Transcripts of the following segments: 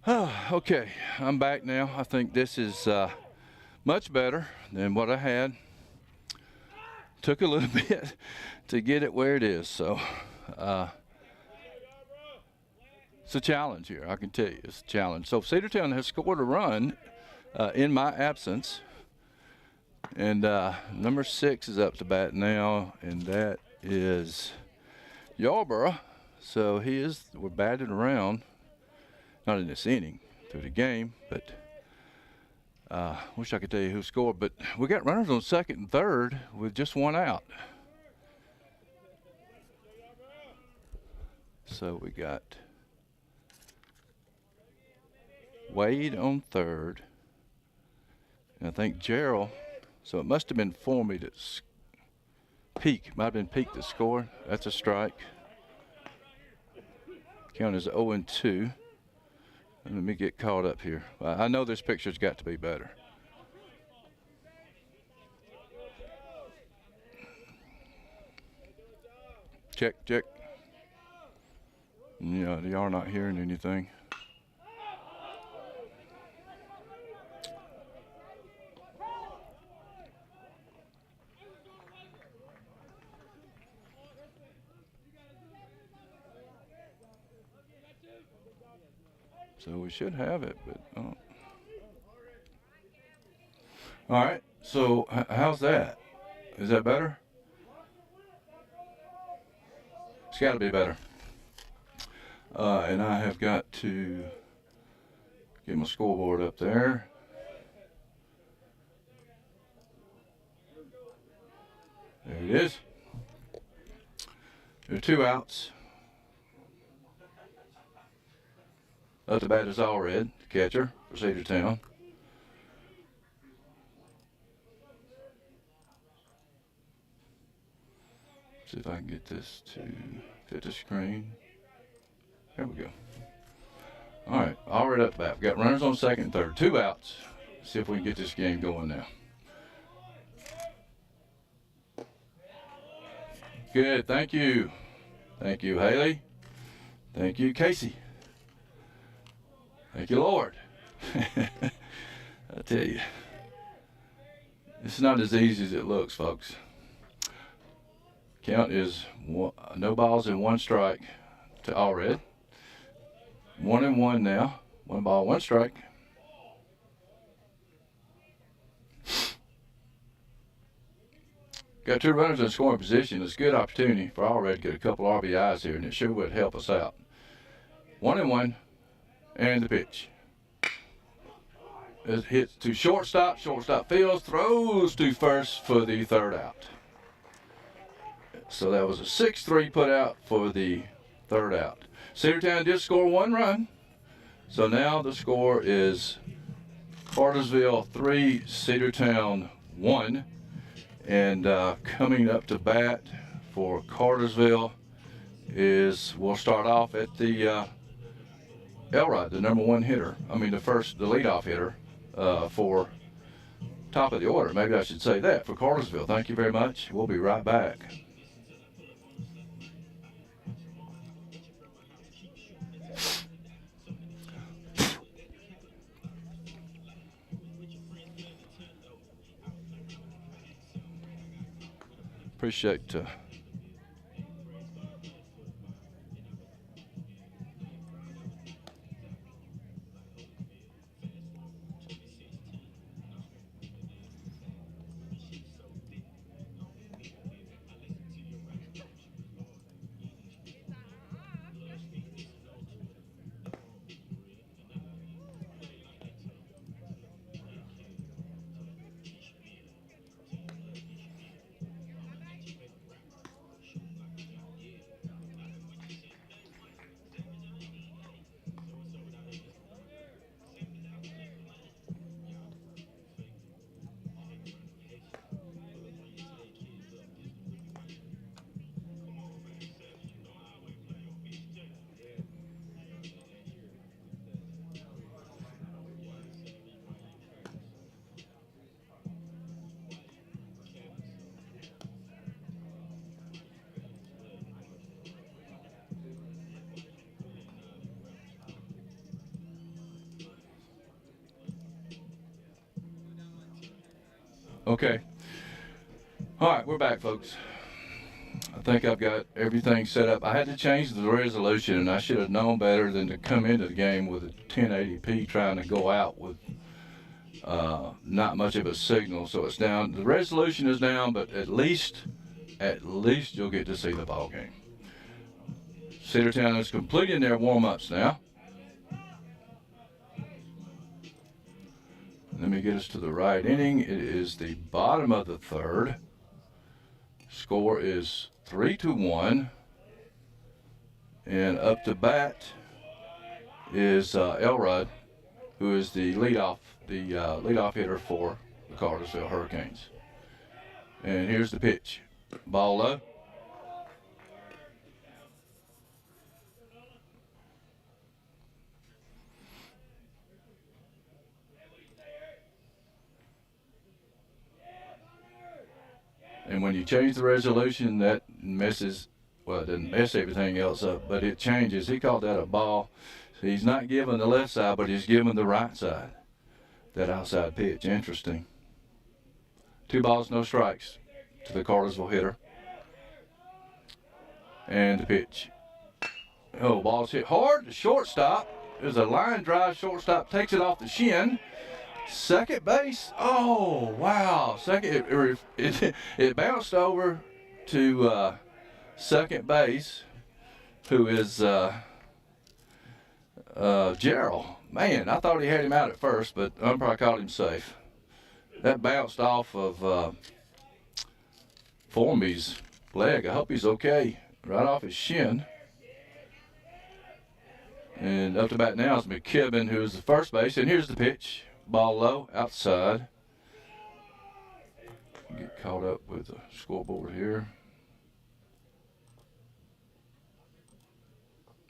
Okay, I'm back now. I think this is much better than what I had. Took a little bit to get it where it is, so uh, it's a challenge here. I can tell you, it's a challenge. So Cedartown has scored a run in my absence, and number 6 is up to bat now, and that is Yarborough. So we're batted around, not in this inning, through the game, but wish I could tell you who scored. But we got runners on second and third with just one out. So we got Wade on third, and I think Gerald. So it must have been Formby that's Peak. Might have been Peak that scored. That's a strike. Count is 0-2. Let me get caught up here. I know this picture's got to be better. Check. Yeah, they are not hearing anything. So we should have it, but all right. So how's that? Is that better? It's got to be better. And I have got to get my scoreboard up there. There it is. There are 2 outs. Up to bat is Allred, the catcher for Cedartown. See if I can get this to fit the screen. There we go. All right, Allred up to bat. We've got runners on second and third. 2 outs. See if we can get this game going now. Good, thank you. Thank you, Haley. Thank you, Casey. Thank you, Lord. I tell you, it's not as easy as it looks, folks. Count is no balls and 1 strike to Allred. 1-1 now. 1 ball, 1 strike. Got 2 runners in scoring position. It's a good opportunity for Allred to get a couple RBIs here, and it sure would help us out. 1-1. And the pitch. It hits to shortstop. Shortstop fields, throws to first for the 3rd out. So that was a 6-3 put out for the 3rd out. Cedartown did score 1 run. So now the score is Cartersville 3, Cedartown 1. And coming up to bat for Cartersville we'll start off at the Elrod, the number 1 hitter. I mean, the leadoff hitter for top of the order. Maybe I should say that for Cartersville. Thank you very much. We'll be right back. Appreciate Okay. All right, we're back, folks. I think I've got everything set up. I had to change the resolution, and I should have known better than to come into the game with a 1080p trying to go out with not much of a signal. So it's down. The resolution is down, but at least you'll get to see the ball game. Cedartown is completing their warm-ups now. Let me get us to the right inning. It is the bottom of the third. Score is 3-1. And up to bat is Elrod, who is the leadoff hitter for the Cartersville Hurricanes. And here's the pitch. Ball low. And when you change the resolution, that messes, well, it doesn't mess everything else up, but it changes. He called that a ball. So he's not giving the left side, but he's giving the right side, that outside pitch. Interesting. 2 balls, no strikes to the Cartersville hitter. And the pitch. Oh, ball's hit hard to shortstop. There's a line drive. Shortstop takes it off the shin. Second base. Oh, wow. It bounced over to second base, who is Gerald. Man, I thought he had him out at first, but umpire called him safe. That bounced off of Formby's leg. I hope he's okay. Right off his shin. And up to bat now is McKibben, who is the first base. And here's the pitch. Ball low, outside. Get caught up with the scoreboard here.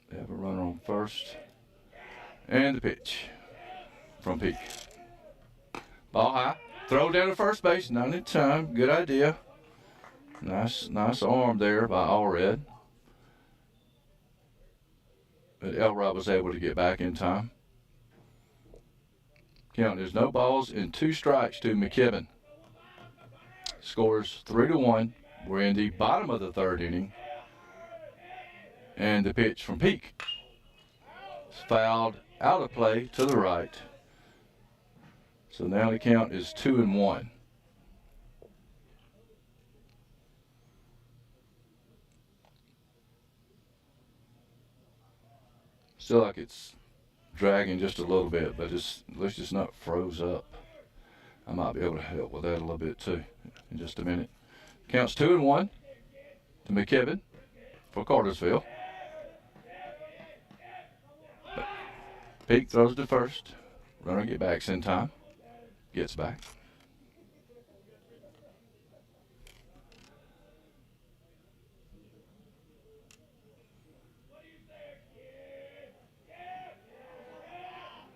They have a runner on first. And the pitch from Peak. Ball high. Throw down to first base. Not in time. Good idea. Nice arm there by Allred. But Elrod was able to get back in time. Count, there's no balls and 2 strikes to McKibben. Scores 3-1. We're in the bottom of the third inning. And the pitch from Peak is fouled out of play to the right. So now the count is 2-1. Still like it's dragging just a little bit, but at least it's not froze up. I might be able to help with that a little bit too in just a minute. Counts 2-1 to McKibben for Cartersville. But Peak throws to first. Runner get backs in time. Gets back.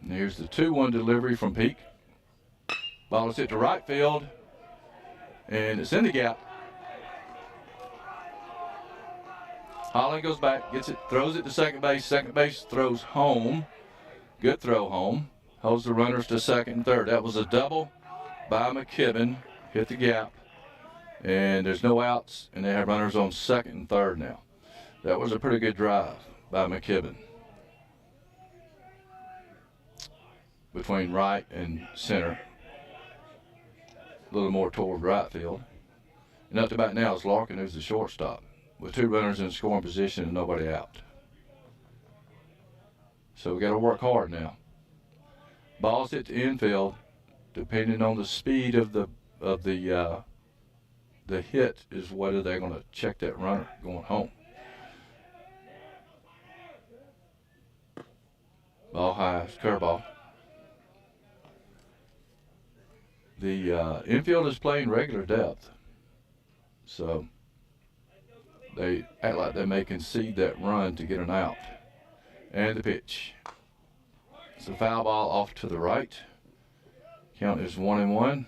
And here's the 2-1 delivery from Peak. Ball is hit to right field, and it's in the gap. Holland goes back, gets it, throws it to second base. Second base throws home. Good throw home. Holds the runners to second and third. That was a double by McKibben. Hit the gap, and there's no outs, and they have runners on second and third now. That was a pretty good drive by McKibben. Between right and center. A little more toward right field. And up to bat now is Larkin, who's the shortstop, with 2 runners in scoring position and nobody out. So we got to work hard now. Balls hit to infield, depending on the speed of the hit is whether they're going to check that runner going home. Ball high, curveball. The infield is playing regular depth, so they act like they may concede that run to get an out. And the pitch. It's a foul ball off to the right. Count is 1-1.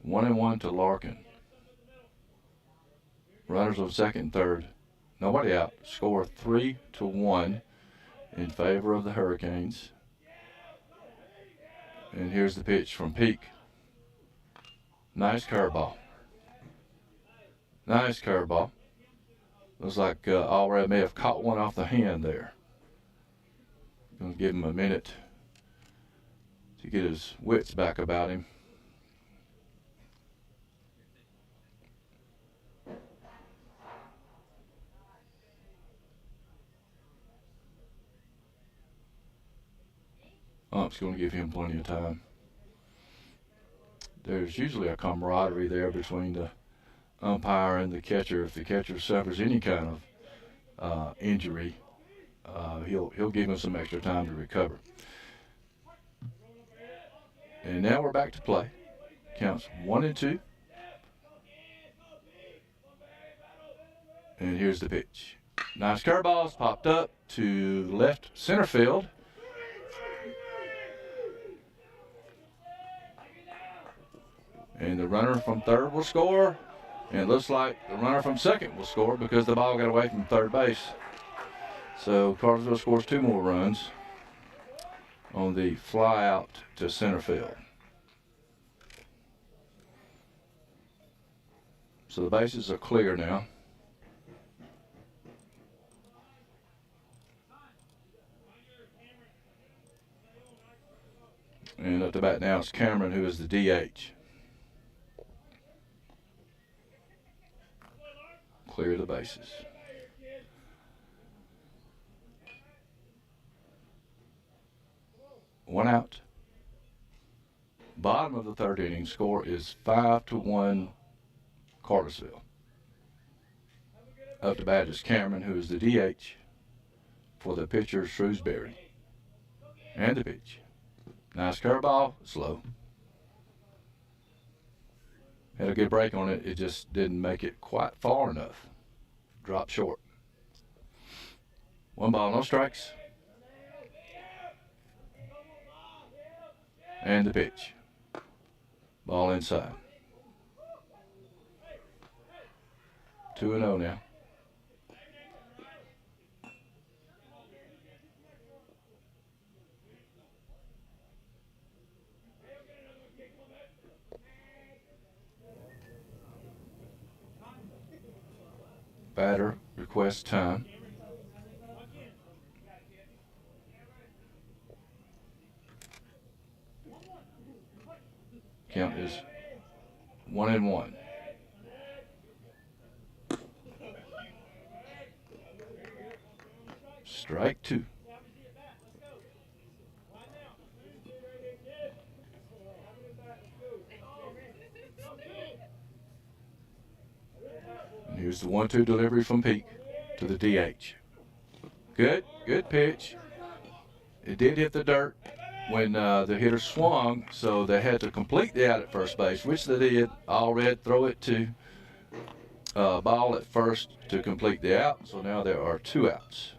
One and one to Larkin. Runners on second and third. Nobody out. Score 3-1 in favor of the Hurricanes. And here's the pitch from Peak. Nice curveball. Nice curveball. Looks like Allred may have caught one off the hand there. Going to give him a minute to get his wits back about him. Ump's going to give him plenty of time. There's usually a camaraderie there between the umpire and the catcher. If the catcher suffers any kind of injury, he'll give him some extra time to recover. And now we're back to play. Counts 1-2. And here's the pitch. Nice curveballs popped up to left center field. And the runner from third will score. And it looks like the runner from second will score because the ball got away from third base. So Cartersville scores 2 more runs on the fly out to center field. So the bases are clear now. And up to bat now is Cameron, who is the DH. Clear the bases. One out. Bottom of the third inning, score is 5-1 Cartersville. Up to bat is Cameron, who is the DH for the pitcher Shrewsbury. And the pitch. Nice curveball, slow. Had a good break on it, it just didn't make it quite far enough. Dropped short. 1 ball, no strikes. And the pitch. Ball inside. 2-0 now. Batter requests time. Count is 1-1. Strike 2. And here's the 1-2 delivery from Peak to the DH. Good pitch. It did hit the dirt when the hitter swung, so they had to complete the out at first base, which they did. Allred throw it to Ball at first to complete the out, so now there are 2 outs.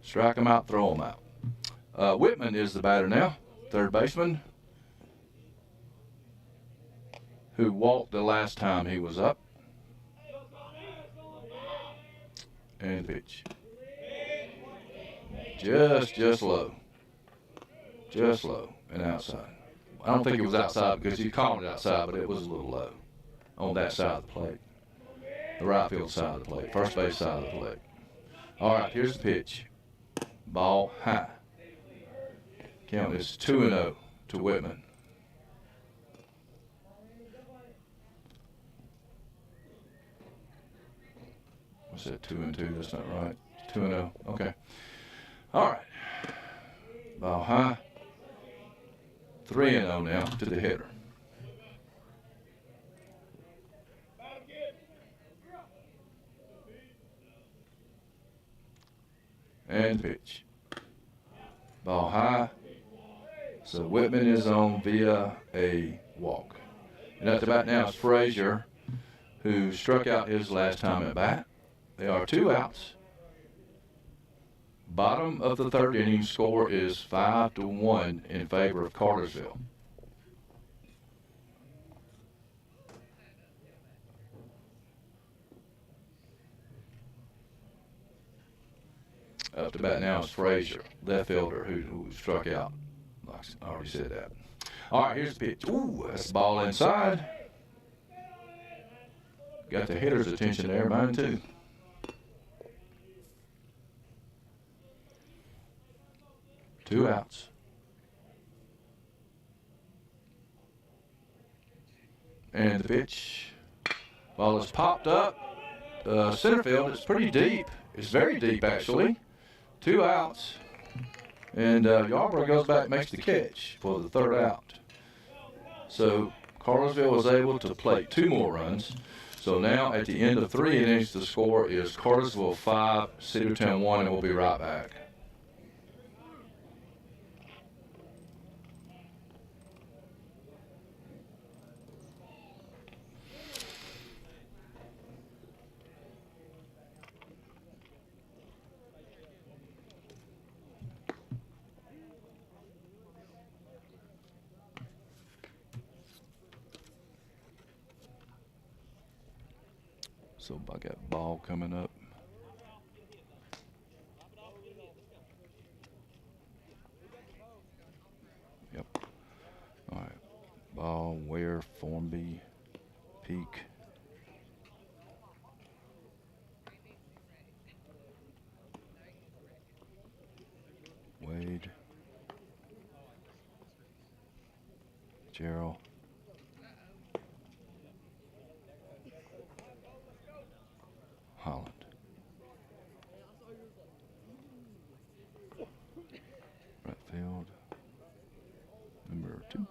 Strike them out, throw them out. Whitman is the batter now, third baseman, who walked the last time he was up. And pitch. Just low. Just low and outside. I don't think it was outside because you called it outside, but it was a little low on that side of the plate. The right field side of the plate, first base side of the plate. All right, here's the pitch. Ball high. Count is 2-0 to Whitman. What's that, 2-2? That's not right. 2-0. Okay. All right. Ball high. 3-0 now to the hitter. And pitch. Ball high. So Whitman is on via a walk. And at the bat now is Frazier, who struck out his last time at bat. There are 2 outs. Bottom of the third inning, score is 5-1 in favor of Cartersville. Up to bat now is Frazier, left fielder, who struck out. Like I already said that. All right, here's the pitch. Ooh, that's the ball inside. Got the hitter's attention there, mine too. Two outs. And the pitch. Ball is popped up. Center field is pretty deep. It's very deep, actually. Two outs. And Yarborough goes back, makes the catch for the third out. So Cartersville was able to plate 2 more runs. So now at the end of 3 innings, the score is Cartersville 5, Cedartown 1, and we'll be right back. So I got ball coming up. Yep. All right. Ball, Ware, Formby, Peak. Wade. Gerald. Holland. Right field. Number 2.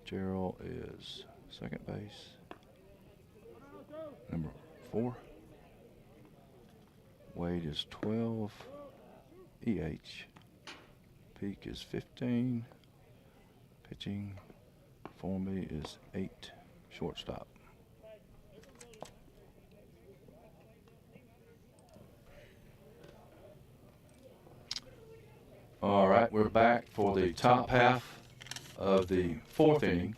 Gerald is second base. Number 4. Wade is 12. EH. Peak is 15. Pitching. Formby is 8. Shortstop. All right, we're back for the top half of the 4th inning.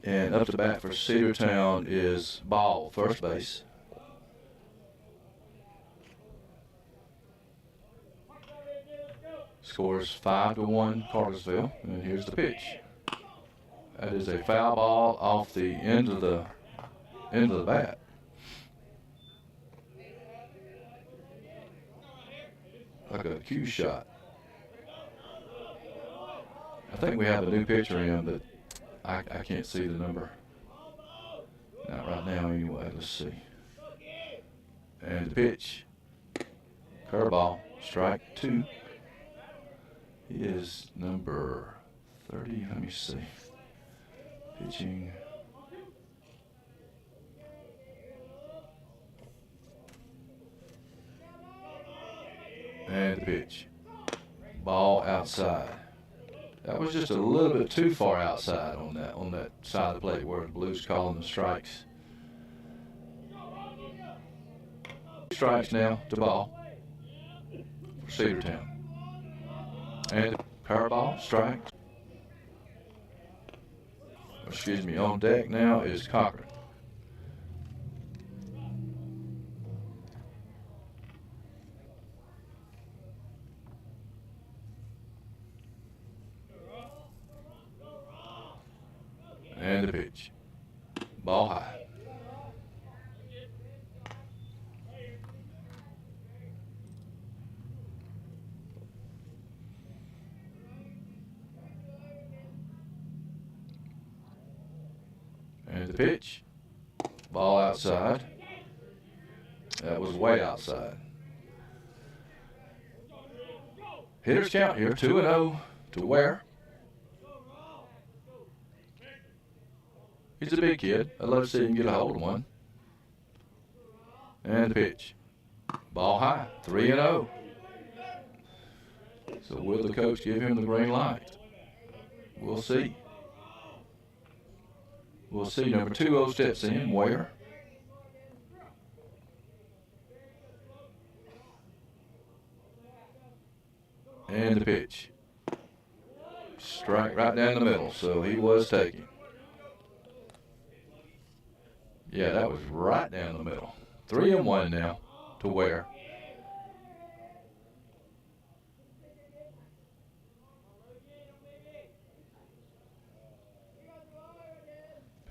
And up to bat for Cedartown is Ball, first base. Scores 5-1 Cartersville. And here's the pitch. That is a foul ball off the end of the bat. Like a cue shot. I think we have a new pitcher in, but I can't see the number. Not right now anyway. Let's see. And the pitch. Curveball. Strike 2. He is number 30. Let me see. Pitching. And the pitch. Ball outside. That was just a little bit too far outside on that side of the plate where the Blues calling the strikes. Strikes now to Ball for Cedartown. And power ball, strike. Excuse me, on deck now is Cochran. And the pitch. Ball high. And the pitch. Ball outside. That was way outside. Hitters count here, 2-0 to Ware. He's a big kid. I'd love to see him get a hold of one. And the pitch. Ball high, 3-0. So will the coach give him the green light? We'll see. We'll see. Number 2 steps in, Ware. And the pitch. Strike right down the middle, so he was taking. Yeah, that was right down the middle. 3-1 now to Ware.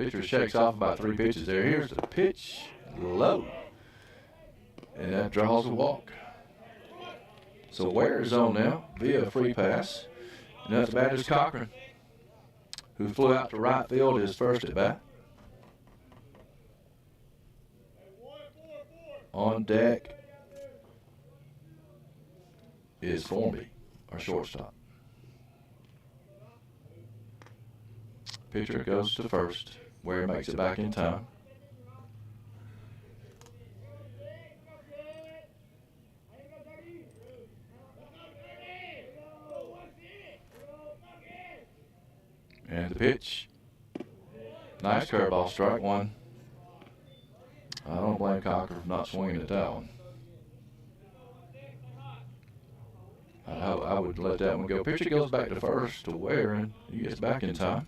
Pitcher shakes off about 3 pitches there. Here's the pitch, low. And that draws a walk. So Ware is on now via a free pass. And that's the batter is Cochran, who flew out to right field his first at bat. On deck is Formby, our shortstop. Pitcher goes to first. Ware makes it back in time. And the pitch. Nice curveball, strike one. I don't blame Cochran for not swinging at that one. I would let that one go. Pitcher goes back to first to Ware, and he gets back in time.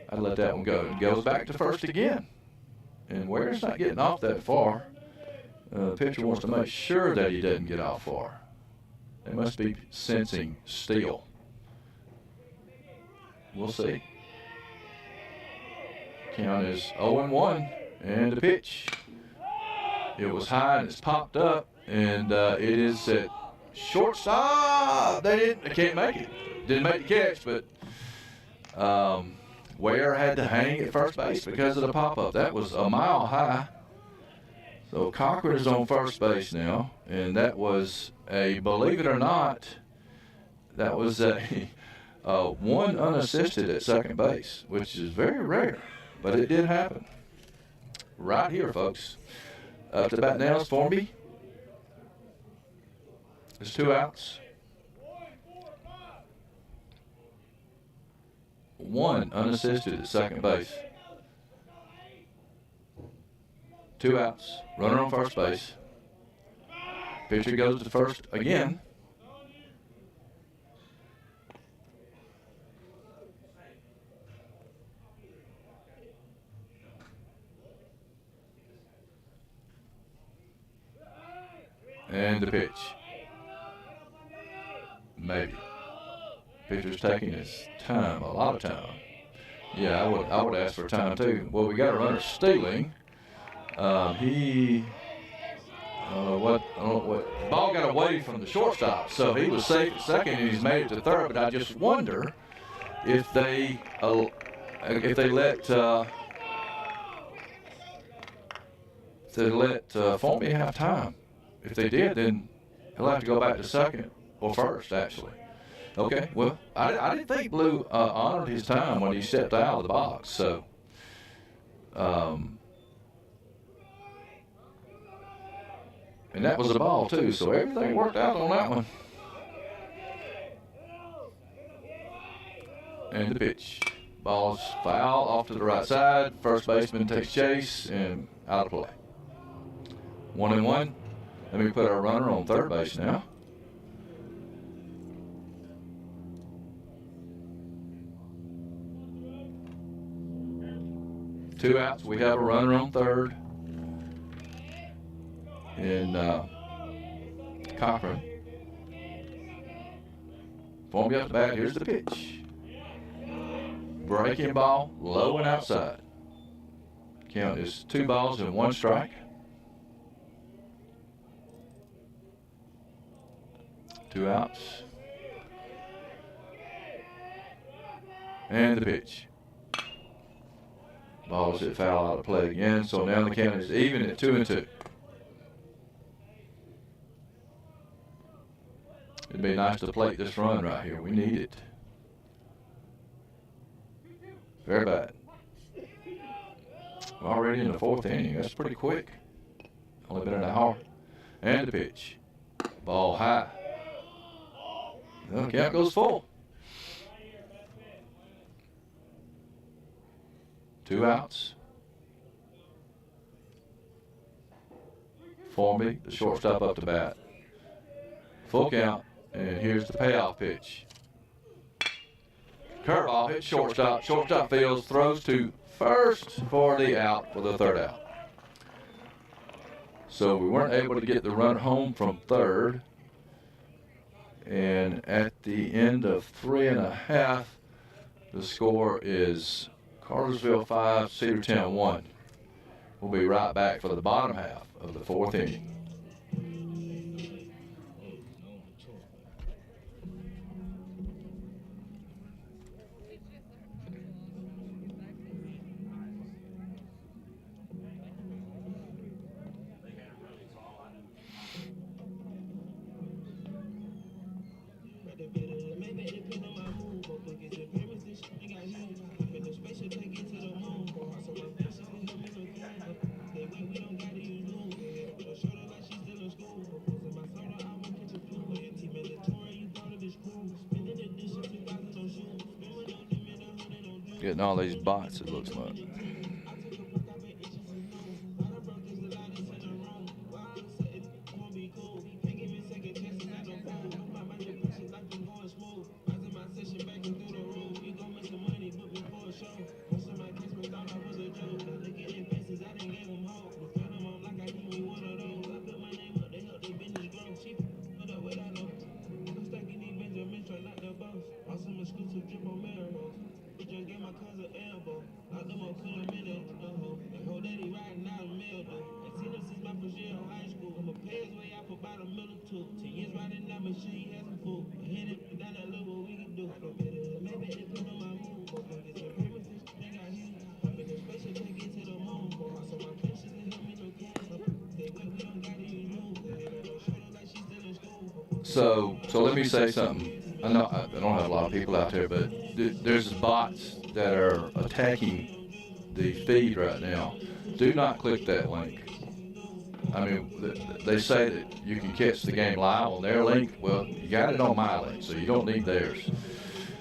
I'd let that one go. It goes back to first again. And Ware's not getting off that far. The pitcher wants to make sure that he doesn't get off far. They must be sensing steel. We'll see. Count is 0-1, and the pitch. It was high and it's popped up, and it is at shortstop. They can't make it. Didn't make the catch, but Ware had to hang at first base because of the pop-up. That was a mile high. So Cochran is on first base now, and that was a, believe it or not, that was a one unassisted at second base, which is very rare, but it did happen. Right here, folks. Up to the bat now is Formby. There's 2 outs. 1 unassisted at second base. 2 outs. Runner on first base. Pitcher goes to first again. And the pitch. Maybe. Pitcher's taking his time, a lot of time. Yeah, I would ask for time too. Well, we got a runner stealing. He ball got away from the shortstop, so he was safe at second and he's made it to third. But I just wonder if they let Formby have time. If they did, then he'll have to go back to second or first, actually. Okay, well, I didn't think Blue honored his time when he stepped out of the box, so. And that was a ball, too, so everything worked out on that one. And the pitch. Ball's foul off to the right side. First baseman takes chase and out of play. 1-1. Let me put our runner on third base now. Two outs. We have a runner on third. And Cochran. Formby up the bat. Here's the pitch. Breaking ball, low and outside. Count is 2 balls and 1 strike. 2 outs. And the pitch. Ball's hit foul out of play again, so now the count is even at 2-2. It'd be nice to plate this run right here. We need it. Very bad. We're already in the 4th inning. That's pretty quick. Only been an hour. And the pitch. Ball high. The count goes full. 2 outs. Formby, the shortstop, up to bat. Full count. And here's the payoff pitch. Curveball hits shortstop. Shortstop fields, throws to first for the out for the 3rd out. So we weren't able to get the run home from third. And at the end of 3 1/2, The score is Cartersville 5, Cedartown 1. We'll be right back for the bottom half of the fourth inning. Getting all these bots, it looks like. So let me say something. I know I don't have a lot of people out there, but there's bots that are attacking the feed right now. Do not click that link. I mean, they say that you can catch the game live on their link. Well, you got it on my link, so you don't need theirs.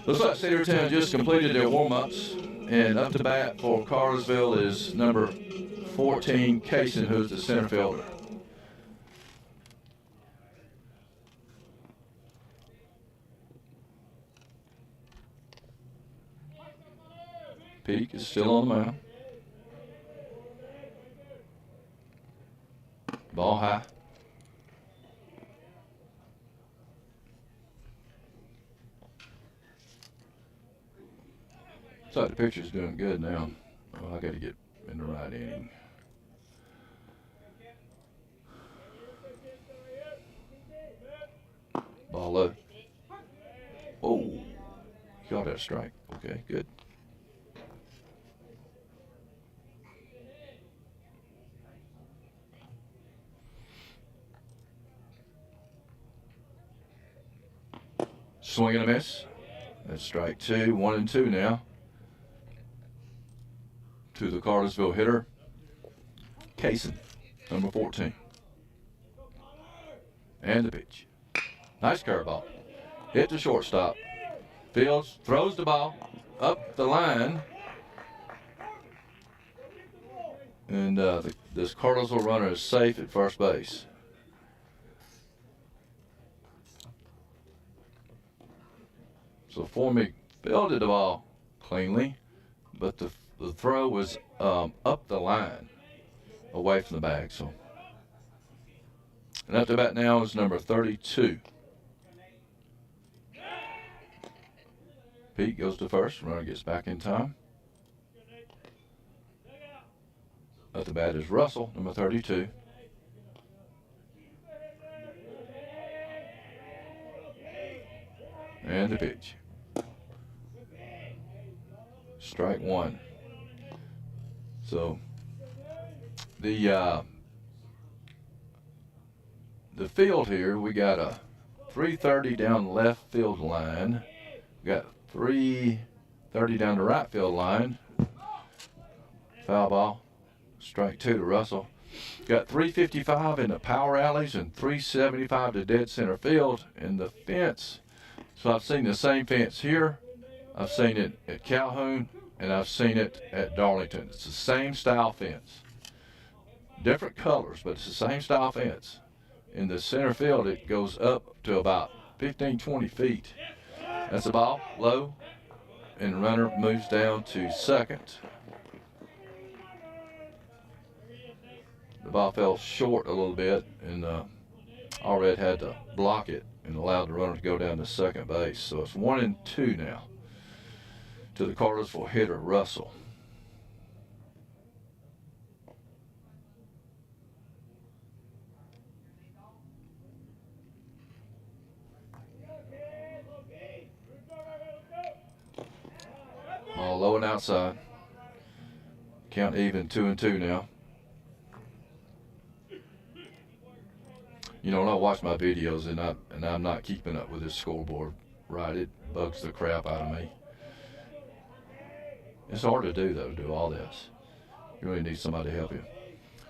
Looks like Cedartown just completed their warm-ups, and up to bat for Cartersville is number 14, Kaysen, who's the center fielder. Peak is still on the mound. Ball high. Looks like the pitcher's doing good now. Oh, I got to get in the right inning. Ball low. Oh, you got that strike. Okay, good. Swing and a miss. That's strike two. 1-2 now. To the Cartersville hitter, Kaysen, number 14. And the pitch. Nice curveball. Hit the shortstop. Fields throws the ball up the line. And this Cartersville runner is safe at first base. So Formic fielded the ball cleanly, but the throw was up the line, away from the bag. So, and up to bat now is number 32. Pete goes to first. Runner gets back in time. Up to bat is Russell, number 32. And the pitch. Strike one. So the field here, we got a 330 down the left field line. We got 330 down the right field line. Foul ball. Strike two to Russell. Got 355 in the power alleys and 375 to dead center field. And the fence, so I've seen the same fence here. I've seen it at Calhoun, and I've seen it at Darlington. It's the same style fence. Different colors, but it's the same style fence. In the center field, it goes up to about 15, 20 feet. That's the ball, low, and the runner moves down to second. The ball fell short a little bit, and Allred had to block it and allowed the runner to go down to second base. So it's 1-2 now. to the Cartersville hitter, Russell. Ball low and outside. Count even, 2-2 now. You know, when I watch my videos and I'm not keeping up with this scoreboard right, it bugs the crap out of me. It's hard to do, though, to do all this. You really need somebody to help you.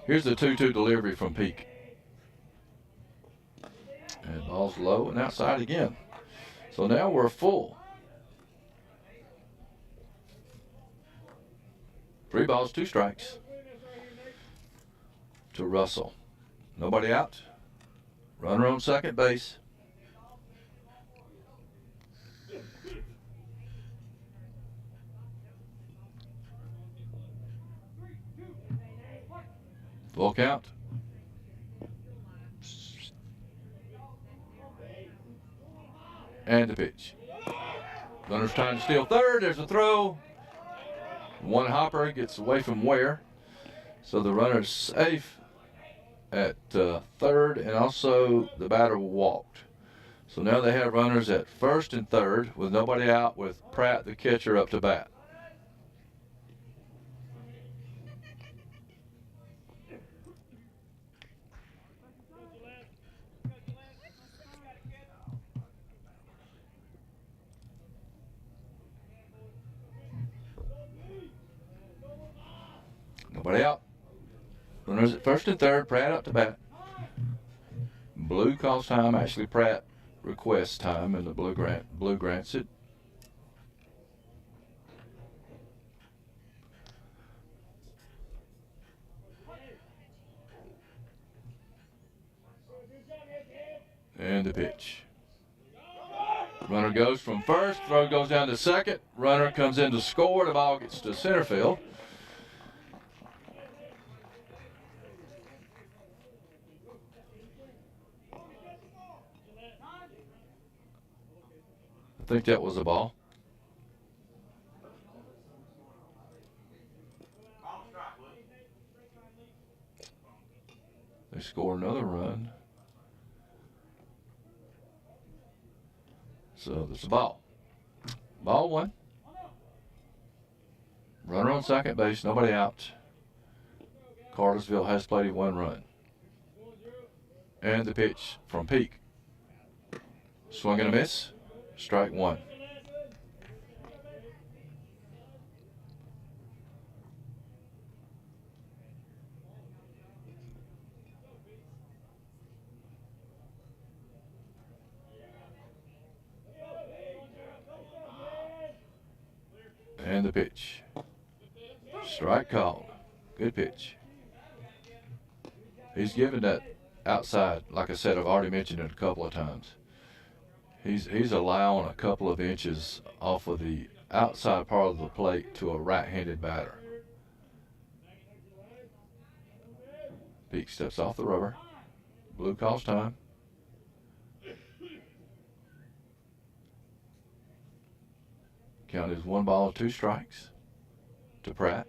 Here's the 2-2 delivery from Peak. And ball's low and outside again. So now we're full. 3 balls, 2 strikes to Russell. Nobody out. Runner on second base. Full count. And the pitch. Runner's trying to steal third. There's a throw. One hopper gets away from Ware. So the runner's safe at third, and also the batter walked. So now they have runners at first and third with nobody out, with Pratt, the catcher, up to bat. Nobody out. Runners at first and third, Pratt up to bat. Blue calls time. Actually, Pratt requests time, and the blue grants it. And the pitch. Runner goes from first. Throw goes down to second. Runner comes in to score. The ball gets to center field. I think that was a ball. They score another run. So there's a ball. Ball 1. Runner on second base, nobody out. Cartersville has played 1 run. And the pitch from Peak. Swing and a miss. Strike 1. And the pitch. Strike called. Good pitch. He's given that outside, like I said, I've already mentioned it a couple of times. He's allowing a couple of inches off of the outside part of the plate to a right-handed batter. Peak steps off the rubber. Blue calls time. Count is 1 ball, 2 strikes to Pratt.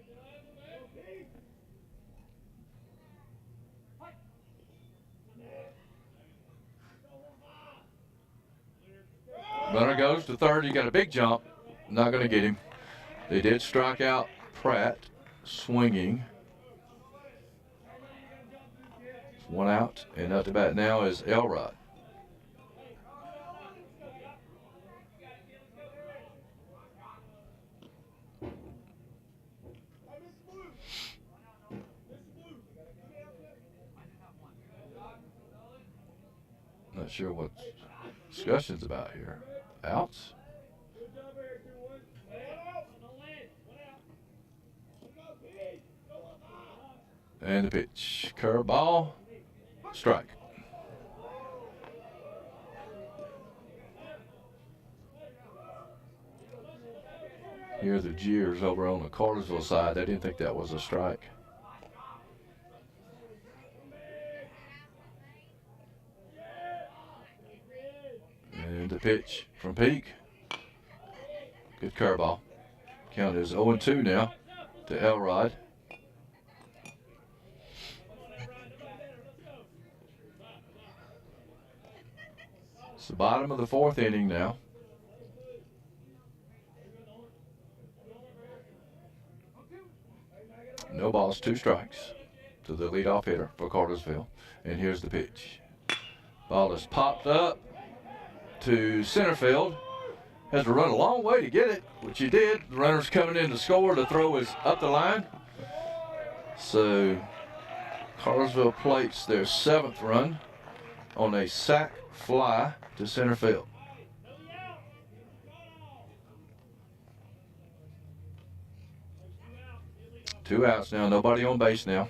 Runner goes to third. He got a big jump. Not going to get him. They did strike out Pratt swinging. 1 out, and up to bat now is Elrod. Not sure what discussion's about here. Outs. And the pitch. Curveball. Strike. Hear the jeers over on the Cartersville side. They didn't think that was a strike. And the pitch from Peak. Good curveball. Count is 0-2 now to Elrod. It's the bottom of the 4th inning now. No balls, 2 strikes to the leadoff hitter for Cartersville. And here's the pitch. Ball is popped up to center field. Has to run a long way to get it, which he did. The runner's coming in to score. The throw is up the line. So Cartersville plates their 7th run on a sac fly to center field. Two outs now, nobody on base now.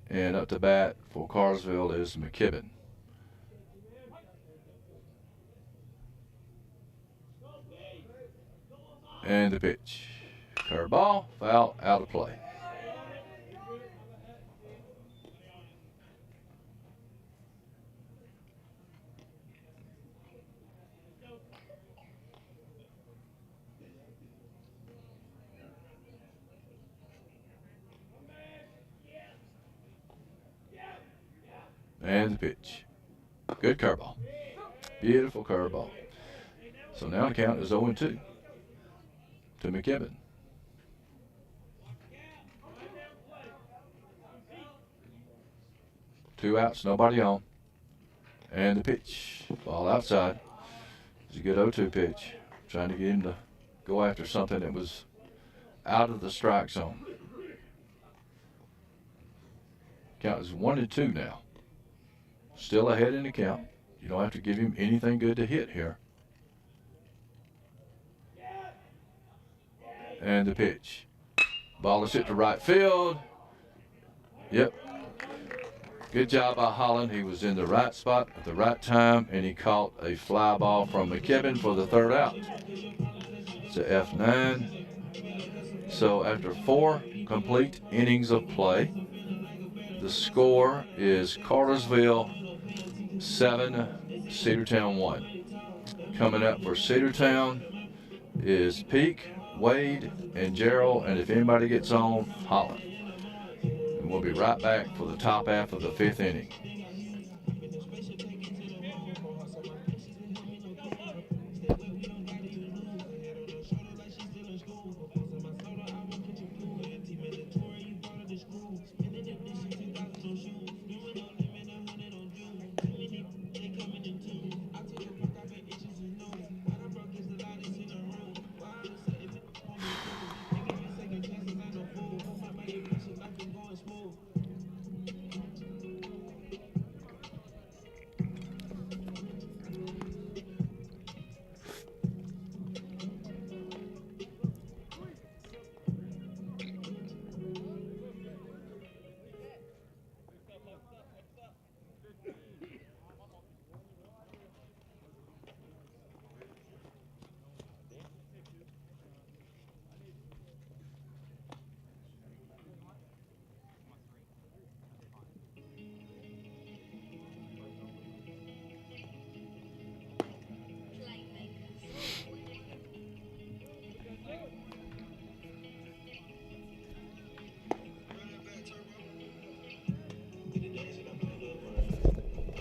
And up to bat for Cartersville is McKibben. And the pitch. Curveball, foul, out of play. And the pitch. Good curveball. Beautiful curveball. So now the count is 0-2 to McKibben. Two outs, nobody on. And the pitch. Ball outside. It's a good 0-2 pitch. Trying to get him to go after something that was out of the strike zone. Count is 1-2 now. Still ahead in the count. You don't have to give him anything good to hit here. And the pitch. Ball is hit to right field. Yep. Good job by Holland. He was in the right spot at the right time, and he caught a fly ball from McKibben for the 3rd out. It's a F9. So after 4 complete innings of play, the score is Cartersville 7, Cedartown 1. Coming up for Cedartown is Peak, Wade, and Gerald, and if anybody gets on, Holland. And we'll be right back for the top half of the 5th inning.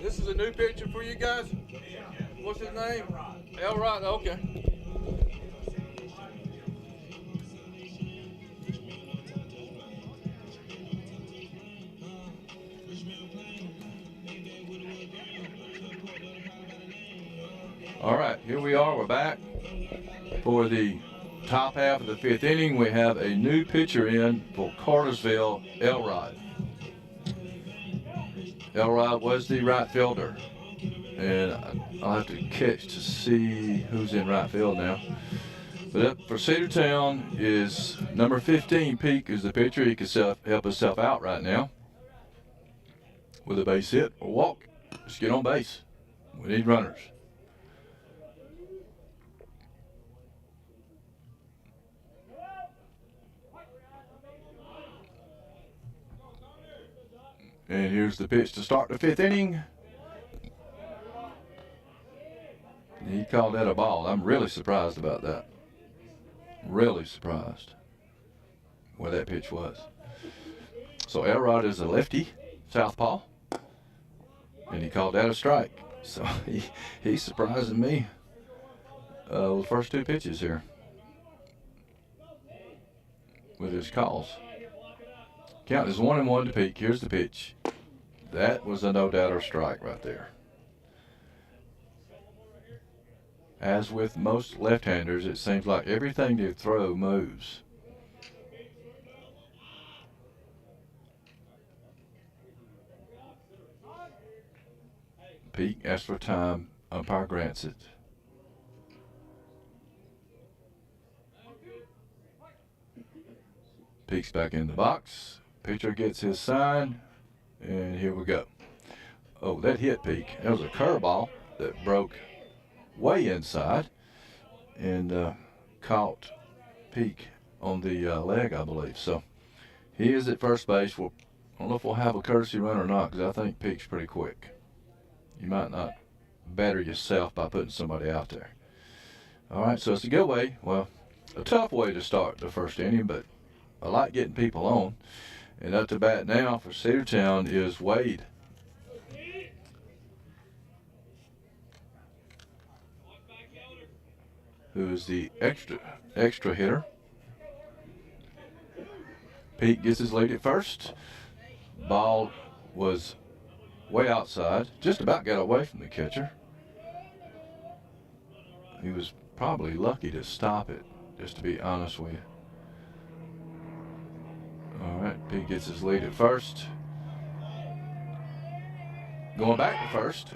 This is a new pitcher for you guys? What's his name? Elrod, okay. All right, here we are. We're back for the top half of the 5th inning. We have a new pitcher in for Cartersville, Elrod. Elrod was the right fielder, and I'll have to catch to see who's in right field now. But up for Cedartown is number 15, Peak, is the pitcher. He can help himself out right now with a base hit or walk. Just get on base. We need runners. And here's the pitch to start the 5th inning. He called that a ball. I'm really surprised about that. Really surprised where that pitch was. So Elrod is a lefty, southpaw, and he called that a strike. So he's surprising me with the first 2 pitches here with his calls. Count is 1-1 to Peak. Here's the pitch. That was a no-doubter strike right there. As with most left-handers, it seems like everything they throw moves. Peak asks for time. Umpire grants it. Peak's back in the box. Pitcher gets his sign, and here we go. Oh, that hit Peak. That was a curveball that broke way inside and caught Peak on the leg, I believe. So he is at first base. I don't know if we'll have a courtesy run or not, because I think Peak's pretty quick. You might not better yourself by putting somebody out there. All right, so it's a good way. Well, a tough way to start the first inning, but I like getting people on. And up to bat now for Cedartown is Wade. Who is the extra hitter. Pete gets his lead at first. Ball was way outside, just about got away from the catcher. He was probably lucky to stop it, just to be honest with you. All right, Pete gets his lead at first. Going back to first.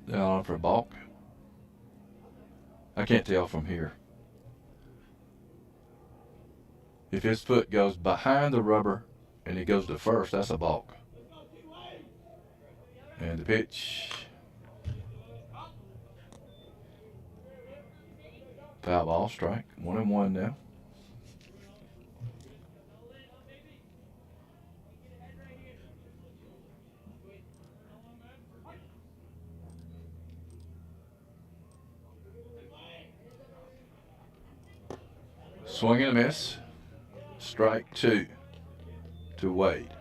Down for a balk. I can't tell from here. If his foot goes behind the rubber and he goes to first, that's a balk. And the pitch. Foul ball, strike. 1-1 now. Swing and a miss. Strike 2 to Wade.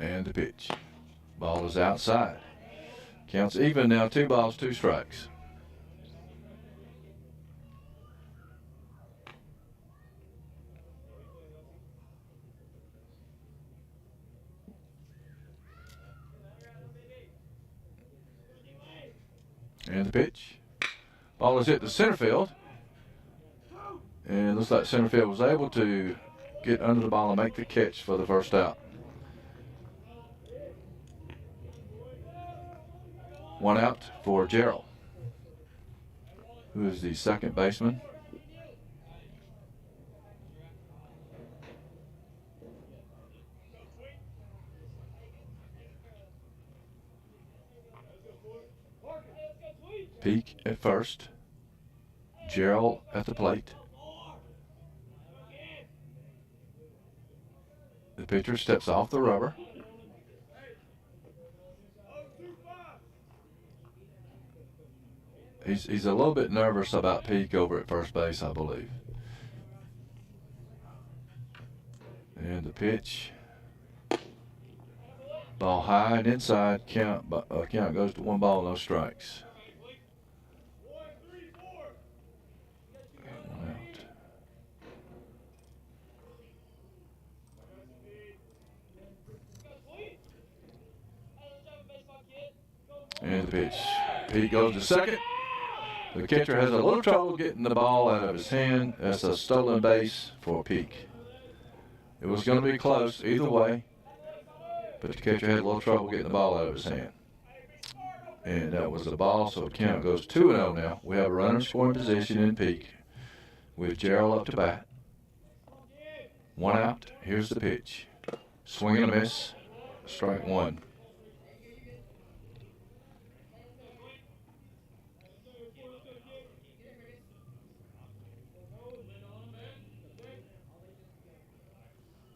And the pitch. Ball is outside. Counts even now, 2 balls, 2 strikes. And the pitch. Ball is hit to center field. And looks like center field was able to get under the ball and make the catch for the first out. 1 out for Gerald, who is the second baseman. Peak at first. Gerald at the plate. The pitcher steps off the rubber. He's a little bit nervous about Peak over at first base, I believe. And the pitch. Ball high and inside. Count goes to 1 ball, no strikes. 1 out. And the pitch. Pete goes to second. The catcher has a little trouble getting the ball out of his hand. That's a stolen base for Peak. It was going to be close either way, but the catcher had a little trouble getting the ball out of his hand. And that was the ball, so the count goes 2-0 now. We have a runner scoring position in Peak with Gerald up to bat. 1 out. Here's the pitch. Swing and a miss. Strike 1.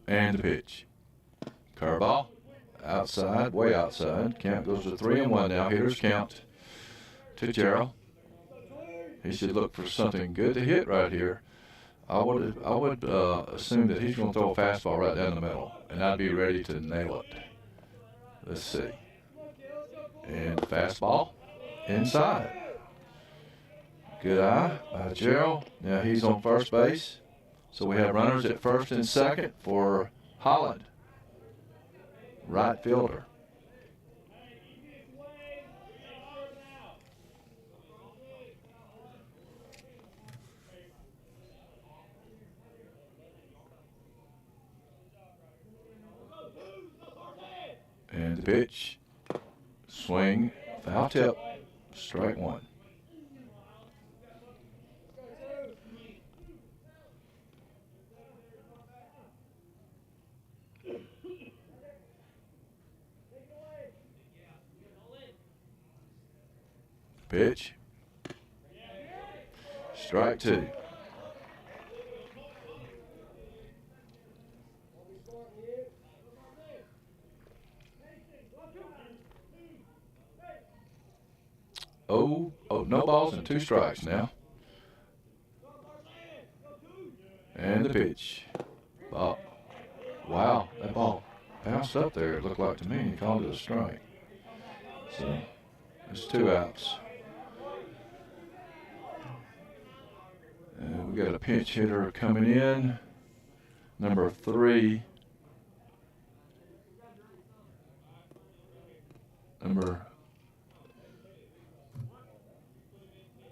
And the pitch. Curveball. Outside, way outside. Count goes to 3-1 now. Hitters count to Gerald. He should look for something good to hit right here. I would assume that he's going to throw a fastball right down the middle, and I'd be ready to nail it. Let's see. And fastball inside. Good eye by Gerald. Now he's on first base. So we have runners at first and second for Holland, right fielder. And the pitch. Swing. Foul tip. Strike 1. Pitch. Strike 2. Oh, no balls and 2 strikes now. And the pitch. Ball. Wow, that ball bounced up there, it looked like to me. He called it a strike. So, there's 2 outs. And we got a pinch hitter coming in. Number 3.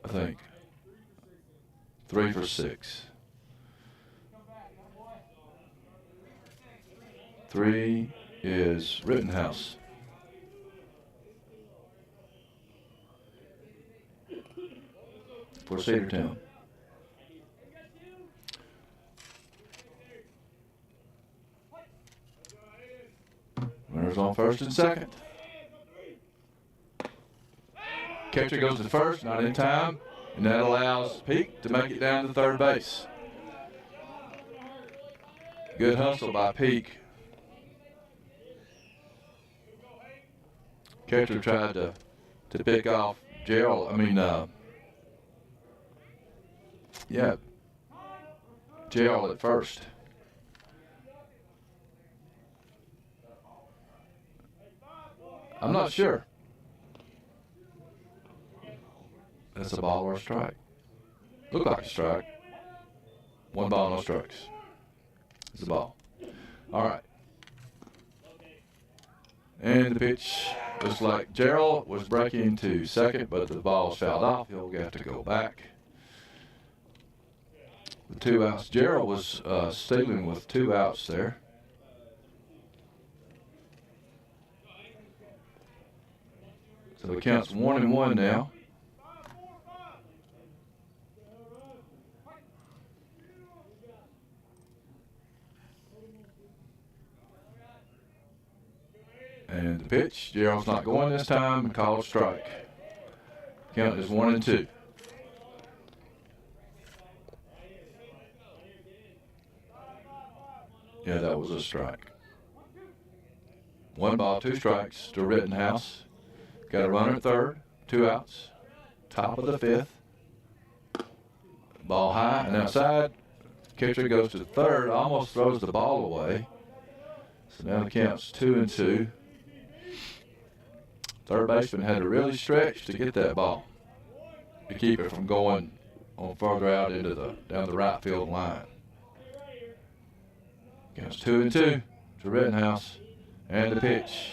I think 3 for 6. 3 is Rittenhouse. For Cedartown. Runners on first and second. Catcher goes to first, not in time, and that allows Peak to make it down to third base. Good hustle by Peak. Catcher tried to pick off Gerald. Gerald at first. I'm not sure. That's a ball or a strike. Look like a strike. 1 ball, no strikes. It's a ball. All right. And the pitch looks like Gerald was breaking to second, but the ball's fouled off. He'll have to go back. The 2 outs. Gerald was stealing with 2 outs there. So it counts 1-1 now. And the pitch, Gerald's not going this time, and called strike. Count is 1-2. Yeah, that was a strike. 1 ball, 2 strikes to Rittenhouse. Got a runner at third, 2 outs. Top of the 5th. Ball high and outside. Catcher goes to third, almost throws the ball away. So now the count's 2-2. Third baseman had to really stretch to get that ball to keep it from going on further out into down the right field line. Counts 2-2 to Rittenhouse, and the pitch.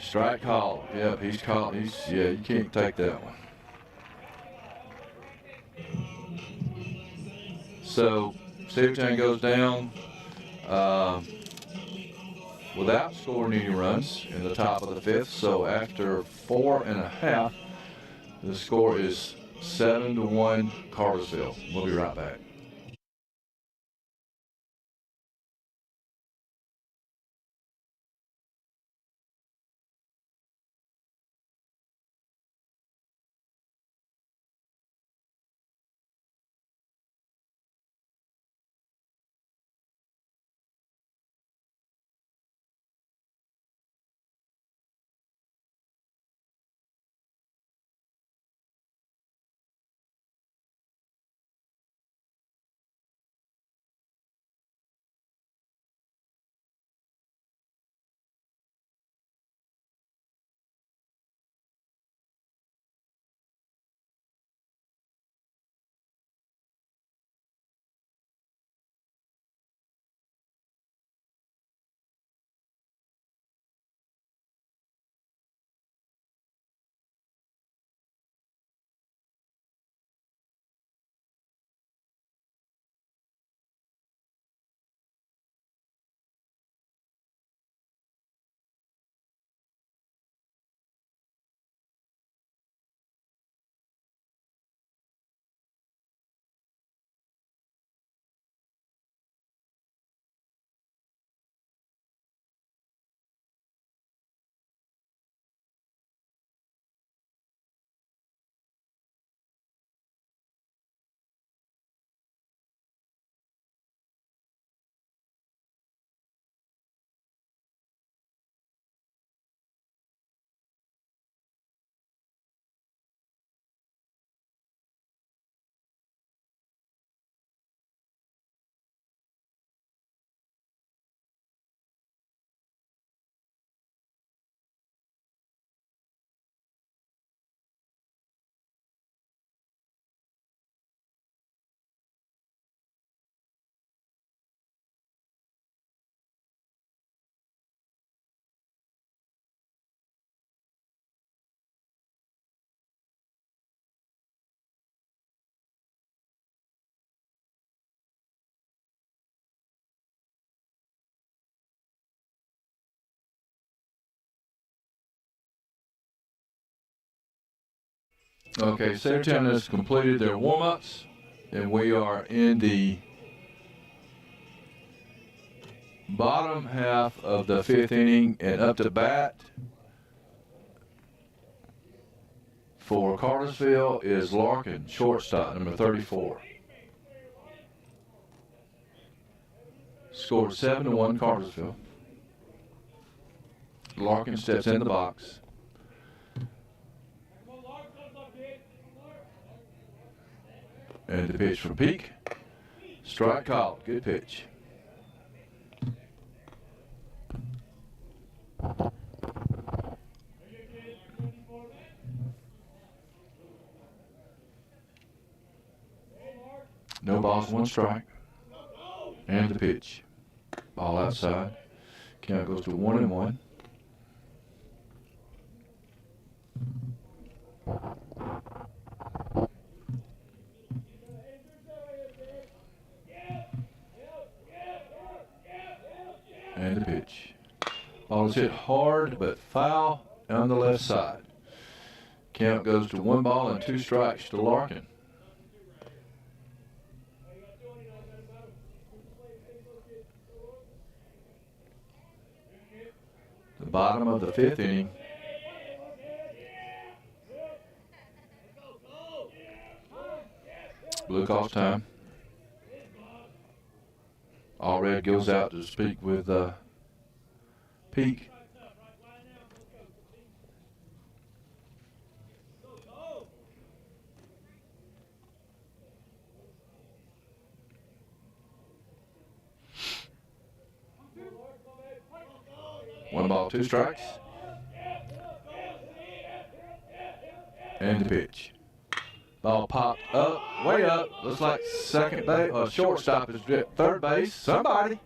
Strike called. Yep, he's called. You can't take that one. So Cedartown goes down without scoring any runs in the top of the 5th. So after 4 1/2, the score is 7-1 Cartersville. We'll be right back. Okay, Cedartown has completed their warm-ups, and we are in the bottom half of the 5th inning, and up to bat for Cartersville is Larkin, shortstop, number 34. Scored 7-1 Cartersville. Larkin steps in the box. And the pitch from Peak. Strike called. Good pitch. No balls, 1 strike. And the pitch. Ball outside. Count goes to 1-1. And the pitch. Ball is hit hard but foul on the left side. Count goes to 1 ball and 2 strikes to Larkin. The bottom of the 5th inning. Blue calls time. All red goes out to speak with Peak. One ball, 2 strikes. And the pitch. Ball popped up, way up. Looks like second base, shortstop is at third base. Somebody,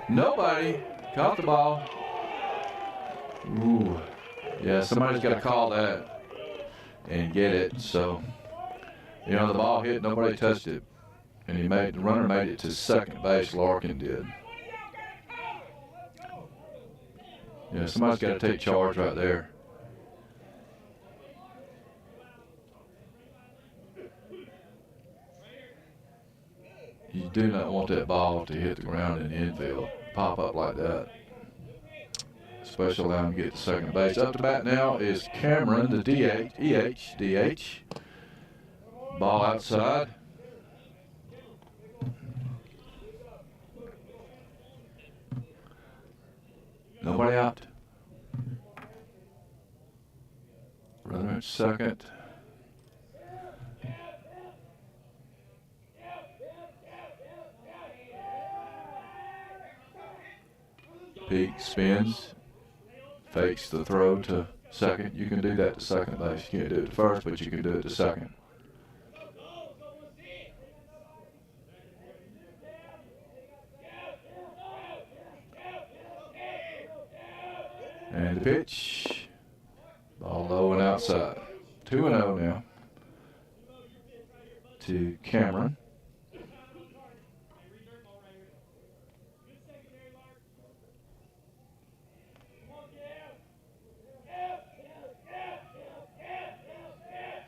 nobody caught the ball. Ooh, yeah, somebody's got to call that and get it. So, you know, the ball hit, nobody touched it, and the runner made it to second base. Larkin did. Yeah, somebody's got to take charge right there. You do not want that ball to hit the ground in the infield, pop up like that. Especially allow him to get to second base. Up to bat now is Cameron, the DH. Ball outside. Nobody out. Runner at second. Peak spins, fakes the throw to second. You can do that to second base. You can't do it to first, but you can do it to second. And the pitch. Ball low and outside. 2-0 now to Cameron.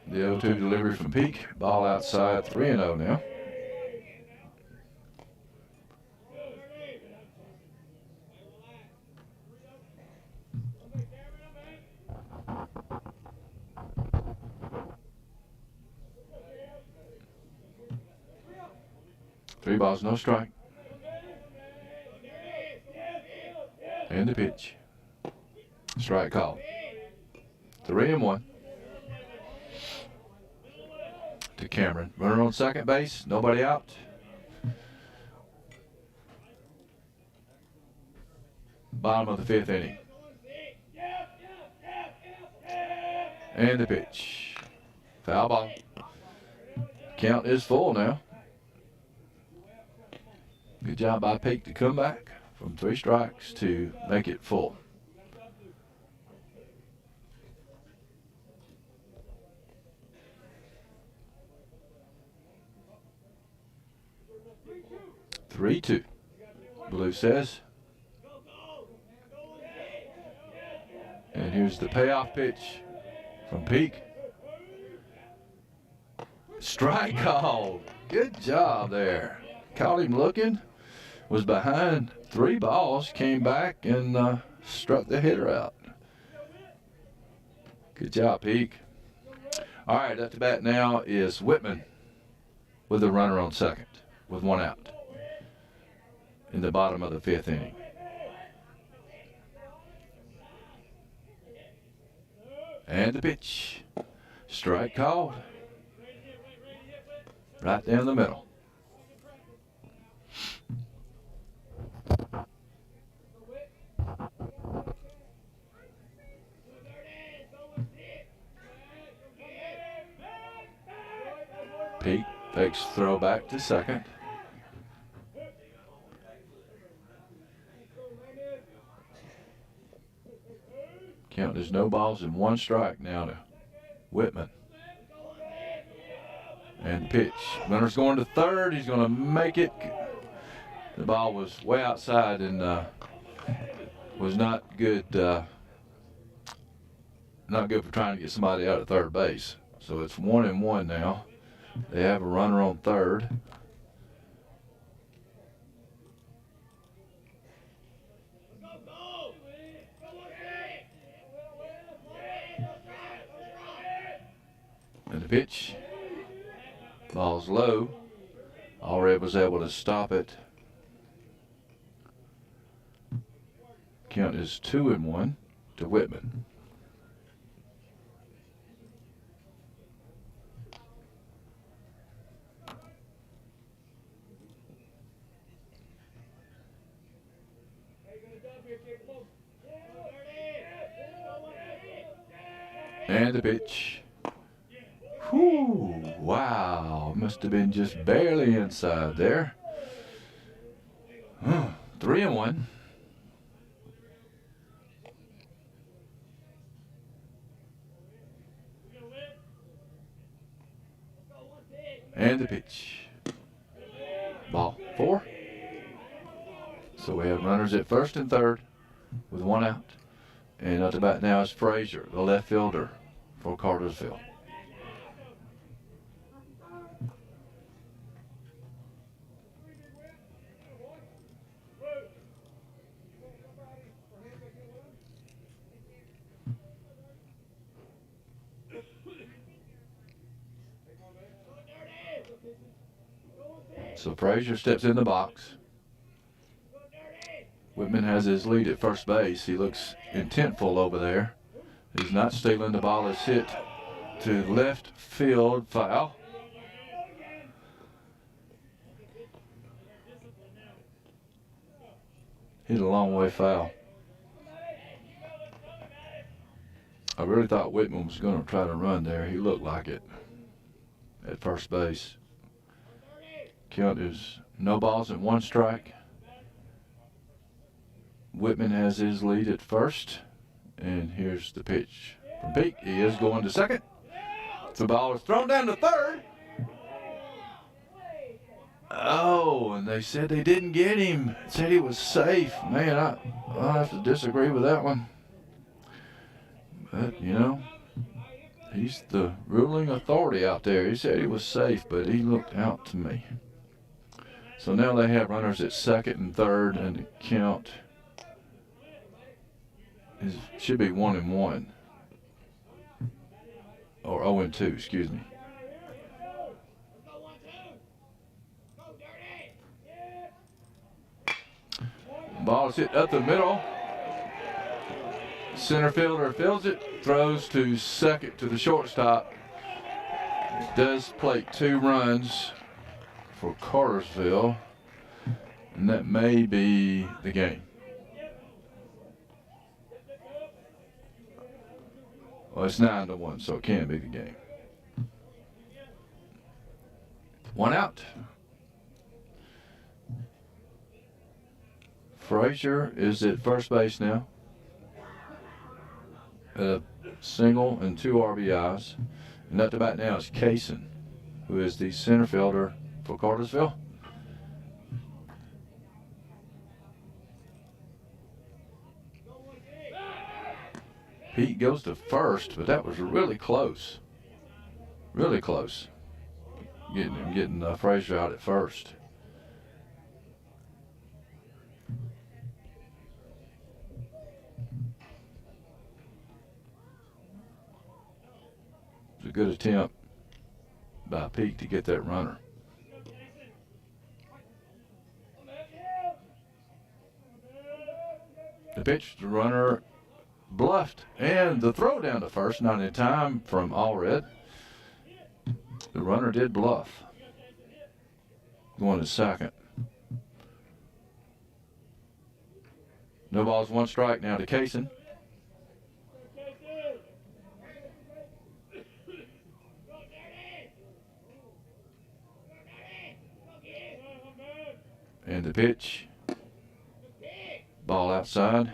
The 0-2 delivery from Peak. Ball outside, 3-0 now. Three balls, no strike. And the pitch. Strike call. 3-1. To Cameron. Runner on second base, nobody out. Bottom of the 5th inning. And the pitch. Foul ball. Count is full now. Good job by Peak to come back from 3 strikes to make it full. Three-two. Blue says. And here's the payoff pitch from Peak. Strike called. Good job there. Caught him looking. Was behind 3 balls. Came back and struck the hitter out. Good job, Peak. All right, up to bat now is Whitman with a runner on second with 1 out in the bottom of the 5th inning. And the pitch. Strike called. Right down the middle. Peak fakes throw back to second. Count is no balls and 1 strike now to Whitman. And pitch. Runner's going to third. He's going to make it. The ball was way outside and was not good. Not good for trying to get somebody out at third base. So it's 1-1 now. They have a runner on third. And the pitch. Ball's low. Allred was able to stop it. Count is 2-1 to Whitman. And the pitch. Whew, wow, must have been just barely inside there. 3-1. And the pitch. Ball 4. So we have runners at first and third with 1 out. And up to bat now is Frazier, the left fielder for Cartersville. So Frazier steps in the box. Whitman has his lead at first base. He looks intentful over there. He's not stealing. The ball is hit to left field, foul. Hit a long way foul. I really thought Whitman was going to try to run there. He looked like it at first base. Count is no balls and 1 strike. Whitman has his lead at first. And here's the pitch from Peak. He is going to second. The ball is thrown down to third. Oh, and they said they didn't get him. Said he was safe. Man, I'll have to disagree with that one. But, you know, he's the ruling authority out there. He said he was safe, but he looked out to me. So now they have runners at second and third, and the count should be 1-1. Or 0-2, excuse me. Ball is hit up the middle. Center fielder fields it, throws to second to the shortstop. It does plate 2 runs for Cartersville, and that may be the game. Well, it's 9-1, so it can be the game. 1 out. Frazier is at first base now. A single and 2 RBIs. And up to bat now is Kaysen, who is the center fielder for Cartersville. Pete goes to first, but that was really close. Really close. getting Frazier out at first. It was a good attempt by Peak to get that runner. The pitch, the runner bluffed, and the throw down to first, not in time from Allred. The runner did bluff. Going to second. No balls, one strike now to Kaysen. And the pitch. Ball outside.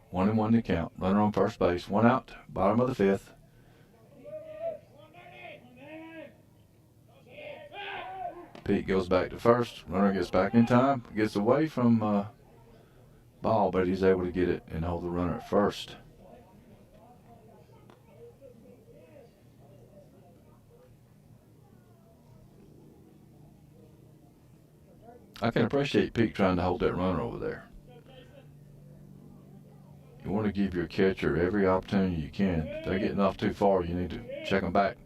One and one to count. Runner on first base. One out. Bottom of the fifth. Pete goes back to first. Runner gets back in time. Gets away from ball, but he's able to get it and hold the runner at first. I can appreciate Pete trying to hold that runner over there. You want to give your catcher every opportunity you can. If they're getting off too far, you need to check them back.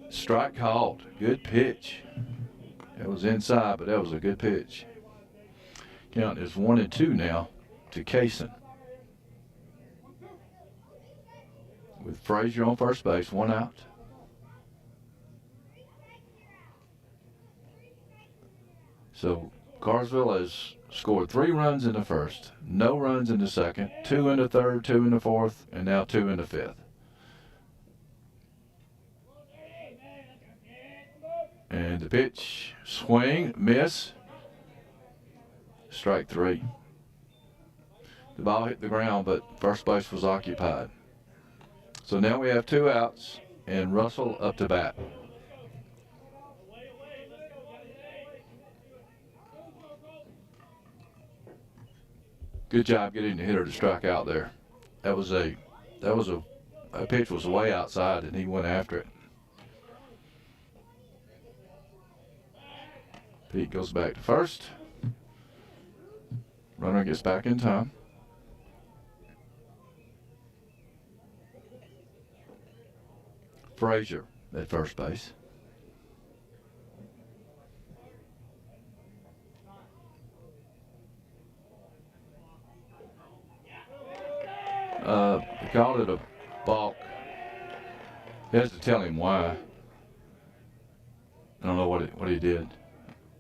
Strike called. Good pitch. That was inside, but that was a good pitch. Count is 1-2 now to Kaysen. With Frazier on first base, one out. So Cartersville has scored 3 runs in the first, no runs in the second, 2 in the third, 2 in the fourth, and now 2 in the fifth. And the pitch, swing, miss, strike 3. The ball hit the ground, but first base was occupied. So now we have 2 outs and Russell up to bat. Good job getting the hitter to strike out there. That was a pitch was way outside and he went after it. Pete goes back to first. Runner gets back in time. Frazier at first base. They called it a balk. He has to tell him why. I don't know what he did.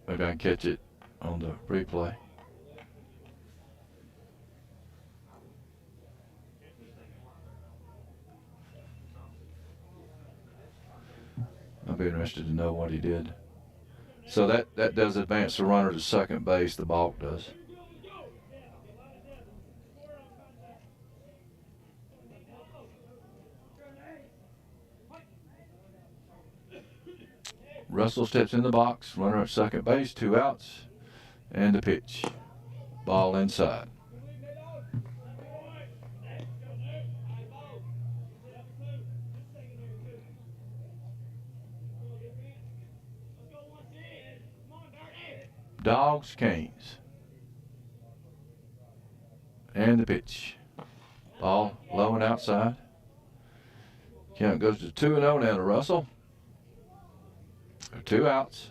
Maybe I can catch it on the replay. I'll be interested to know what he did. So that does advance the runner to second base, the balk does. Russell steps in the box, runner at second base, 2 outs, and the pitch. Ball inside. Dogs, Canes. And the pitch. Ball low and outside. Count goes to 2-0 now to Russell. 2 outs.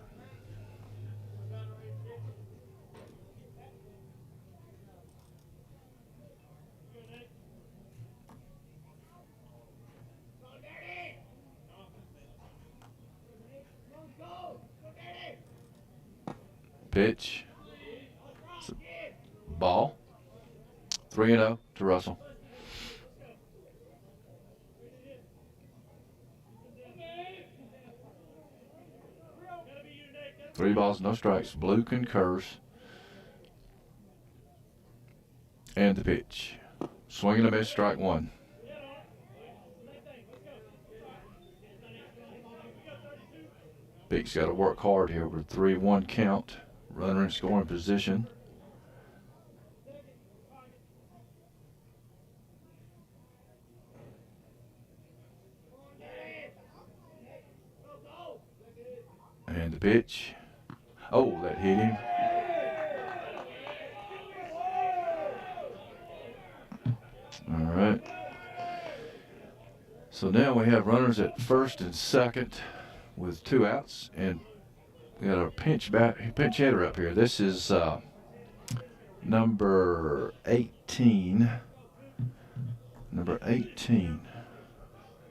Pitch. Ball. 3-0 to Russell. Three balls, no strikes. Blue concurs. And the pitch. Swing and a miss, strike 1. Pete's got to work hard here with 3-1 count. Runner in scoring position. And the pitch. Oh, that hit him. All right. So now we have runners at first and second with 2 outs, and we got our pinch hitter up here. This is number 18. Number 18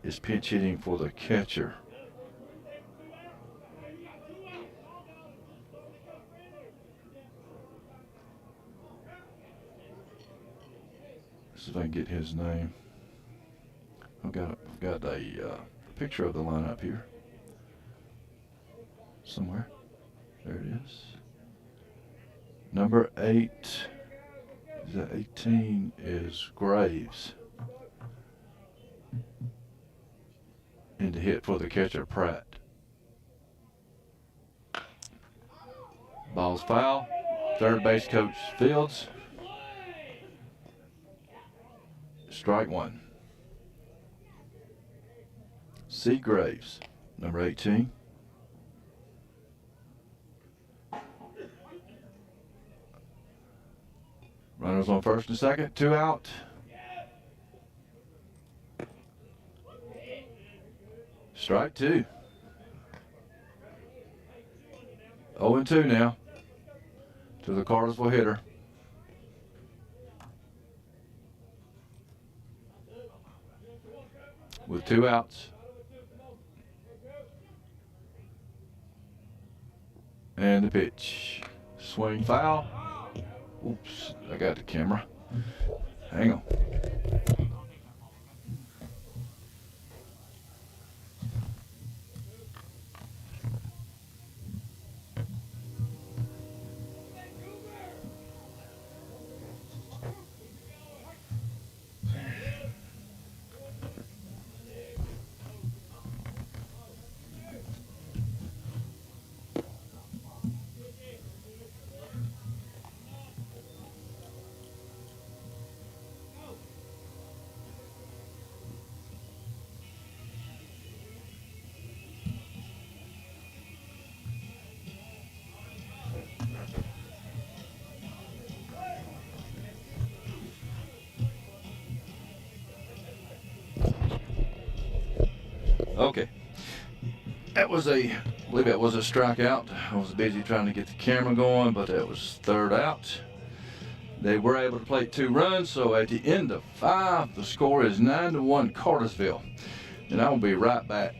is pinch hitting for the catcher. See if I can get his name. I've got a picture of the lineup here somewhere. There it is. Number 8. Is that 18? Is Graves. And the hit for the catcher, Pratt. Ball's foul. Third base coach Fields. Strike 1. C. Graves, number 18. Runners on first and second, 2 out. Strike 2. 0-2 now to the Cartersville hitter. With 2 outs. And the pitch. Swing foul. Oops, I got the camera. Hang on. Okay. I believe that was a strikeout. I was busy trying to get the camera going, but that was 3rd out. They were able to play 2 runs, so at the end of 5, the score is 9-1 Cartersville. And I will be right back.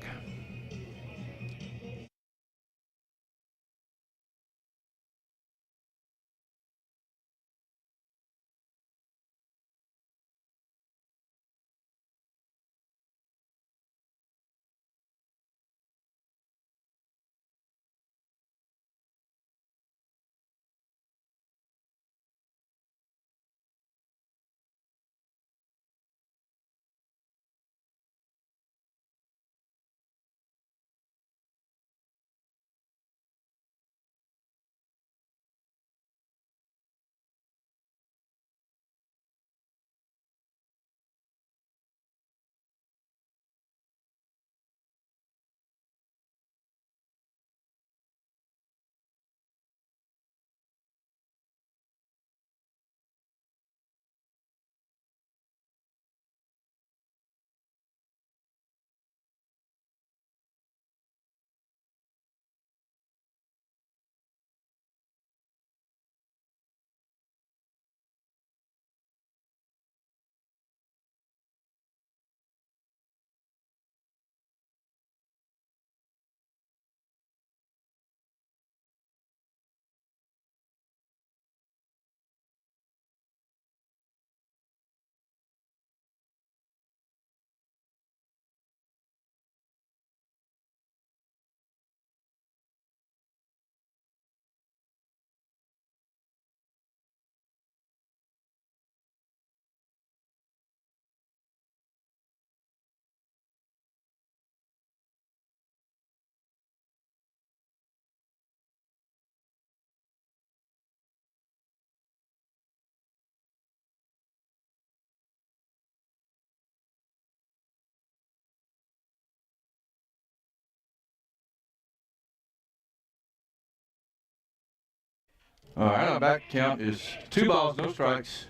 All right, our back count is 2 balls, no strikes.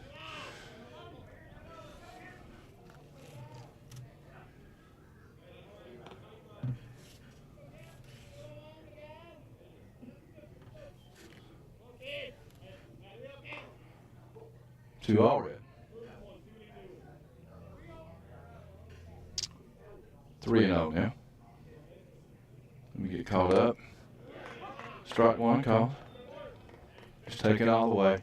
Two all red. 3-0 now. Let me get caught up. Strike one call. Just take it all the way.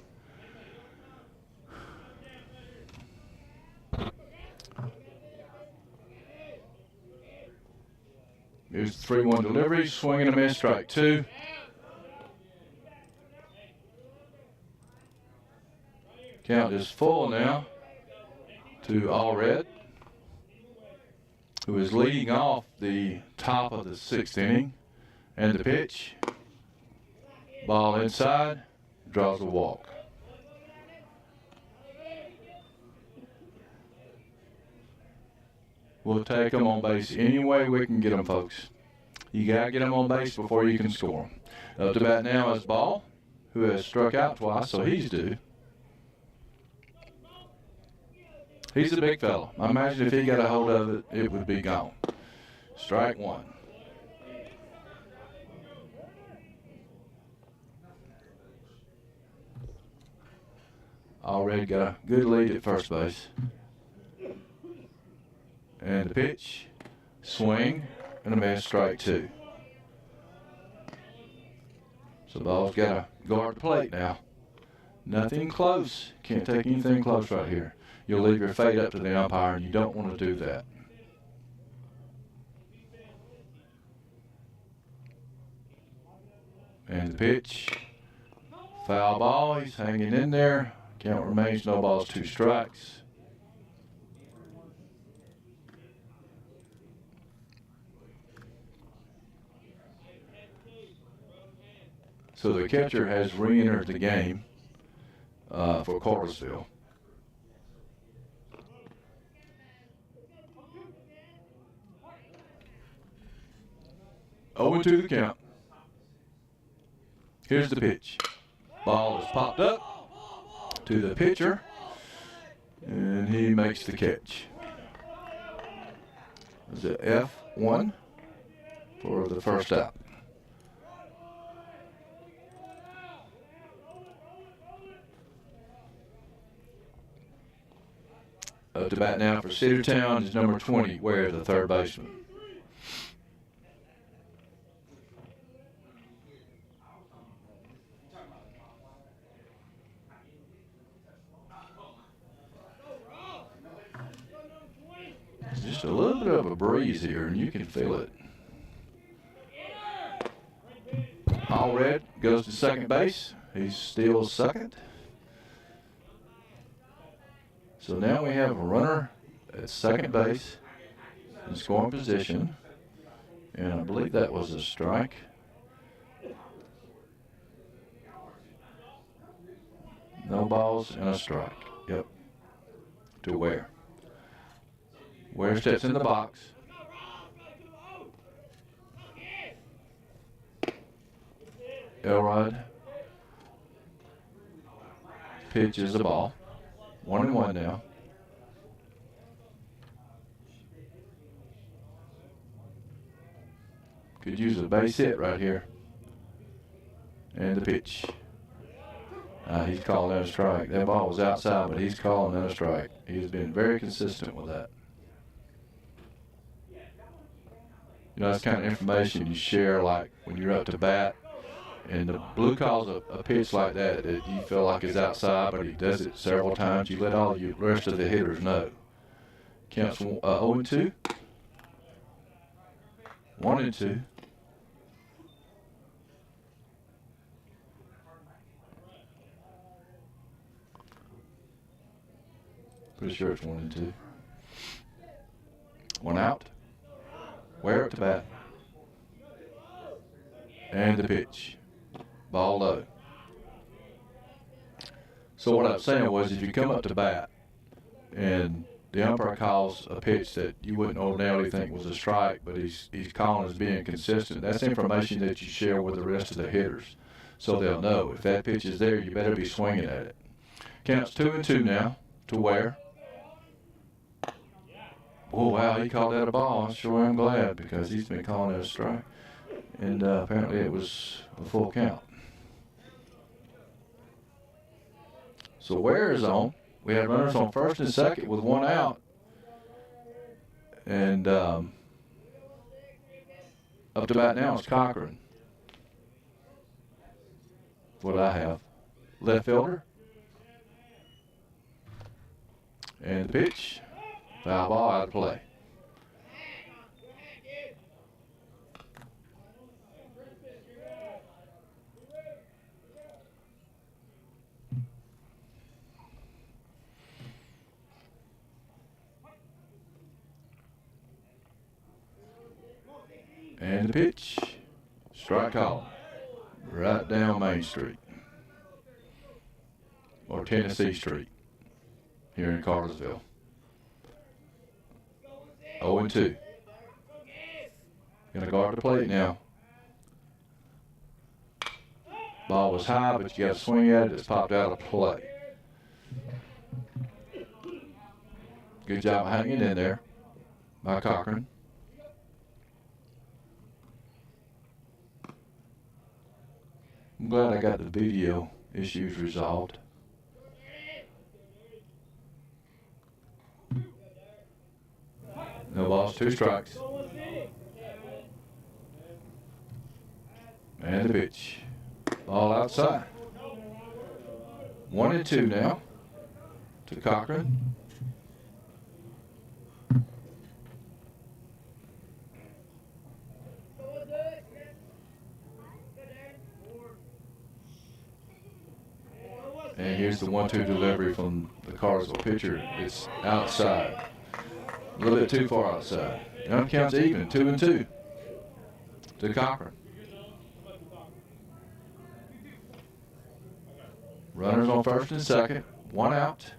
Here's the 3-1 delivery. Swing and a miss. Strike two. Count is full now to all red, who is leading off the top of the 6th inning. And the pitch. Ball inside. Draws a walk. We'll take them on base any way we can get them, folks. You got to get them on base before you can score them. Up to bat now is Ball, who has struck out twice, so he's due. He's a big fella. I imagine if he got a hold of it, it would be gone. Strike one. Already got a good lead at first base. And the pitch, swing, and a miss, strike two. So Ball's got to guard the plate now. Nothing close. Can't take anything close right here. You'll leave your fate up to the umpire, and you don't want to do that. And the pitch, foul ball. He's hanging in there. Count remains no balls, 2 strikes. So the catcher has re-entered the game for Cartersville. Oh, 2 the count. Here's the pitch. Ball is popped up to the pitcher, and he makes the catch. Is it F1 for the first out? Up to bat now for Cedartown is number 20, Ware, the third baseman. Just a little bit of a breeze here, and you can feel it. All red goes to second base. He's still second. So now we have a runner at second base in scoring position. And I believe that was a strike. No balls and a strike. Yep. To Ware. Ware steps in the box. Elrod pitches the ball. 1-1 now. Could use a base hit right here. And the pitch. He's calling that a strike. That ball was outside, but he's calling that a strike. He's been very consistent with that. You know, that's kind of information you share, like when you're up to bat, and the blue calls a pitch like that that you feel like is outside, but he does it several times. You let all the rest of the hitters know. Counts 0-2. 1-2. Pretty sure it's 1-2. 1 out. Ware at the bat. And the pitch. Ball low. So what I was saying was, if you come up to bat and the umpire calls a pitch that you wouldn't ordinarily think was a strike, but he's calling as being consistent, that's information that you share with the rest of the hitters. so they'll know if that pitch is there, you better be swinging at it. Counts 2-2 now to Ware. Oh, wow, he called that a ball. I sure am glad because he's been calling it a strike. And apparently it was a full count. So Ware is on. We had runners on first and second with one out. And up to bat now is Cochran. What I have. Left fielder. And the pitch. Foul ball out of play. And the pitch. Strike call. Right down Main Street. Or Tennessee Street. Here in Cartersville. 0-2. Gonna guard the plate now. Ball was high, but you got to swing at it. It's popped out of play. Good job hanging in there by Cochran. I'm glad I got the video issues resolved. No balls, 2 strikes. And the pitch. Ball outside. 1-2 now to Cochran. And here's the 1-2 delivery from the Cartersville pitcher. It's outside. A little bit too far outside. Now counts even, 2-2 to Cochran. Runners on first and second, 1 out.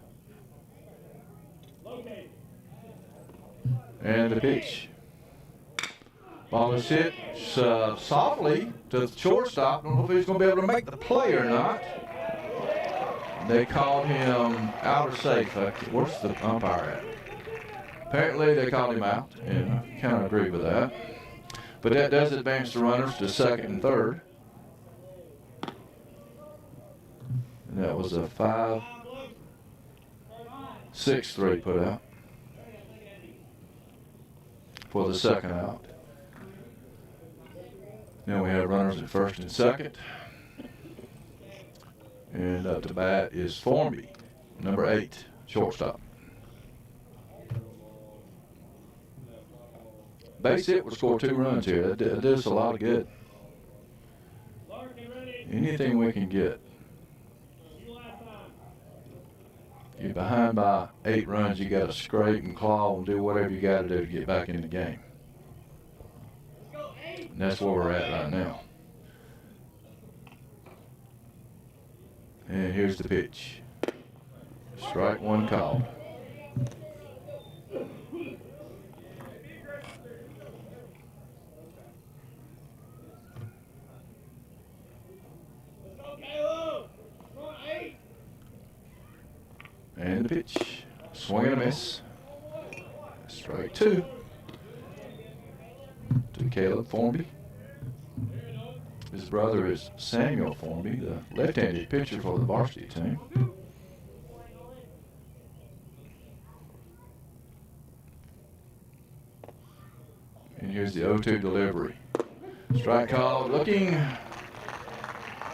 And the pitch. Ball is hit softly to the shortstop. I don't know if he's going to be able to make the play or not. They called him out or safe. Where's the umpire at? Apparently they called him out, and I kind of agree with that. But that does advance the runners to second and third. And that was a 5-6-3 put out for the second out. Now we have runners at first and second. And up to bat is Formby, number 8, shortstop. Base hit would score 2 runs here. That did us a lot of good. Anything we can get. You're behind by 8 runs, you got to scrape and claw and do whatever you got to do to get back in the game. And that's where we're at right now. And here's the pitch. Strike 1 called. And the pitch. Swing and a miss. Strike 2 to Caleb Formby. His brother is Samuel Formby, the left-handed pitcher for the varsity team. And here's the 0-2 delivery. Strike called, looking.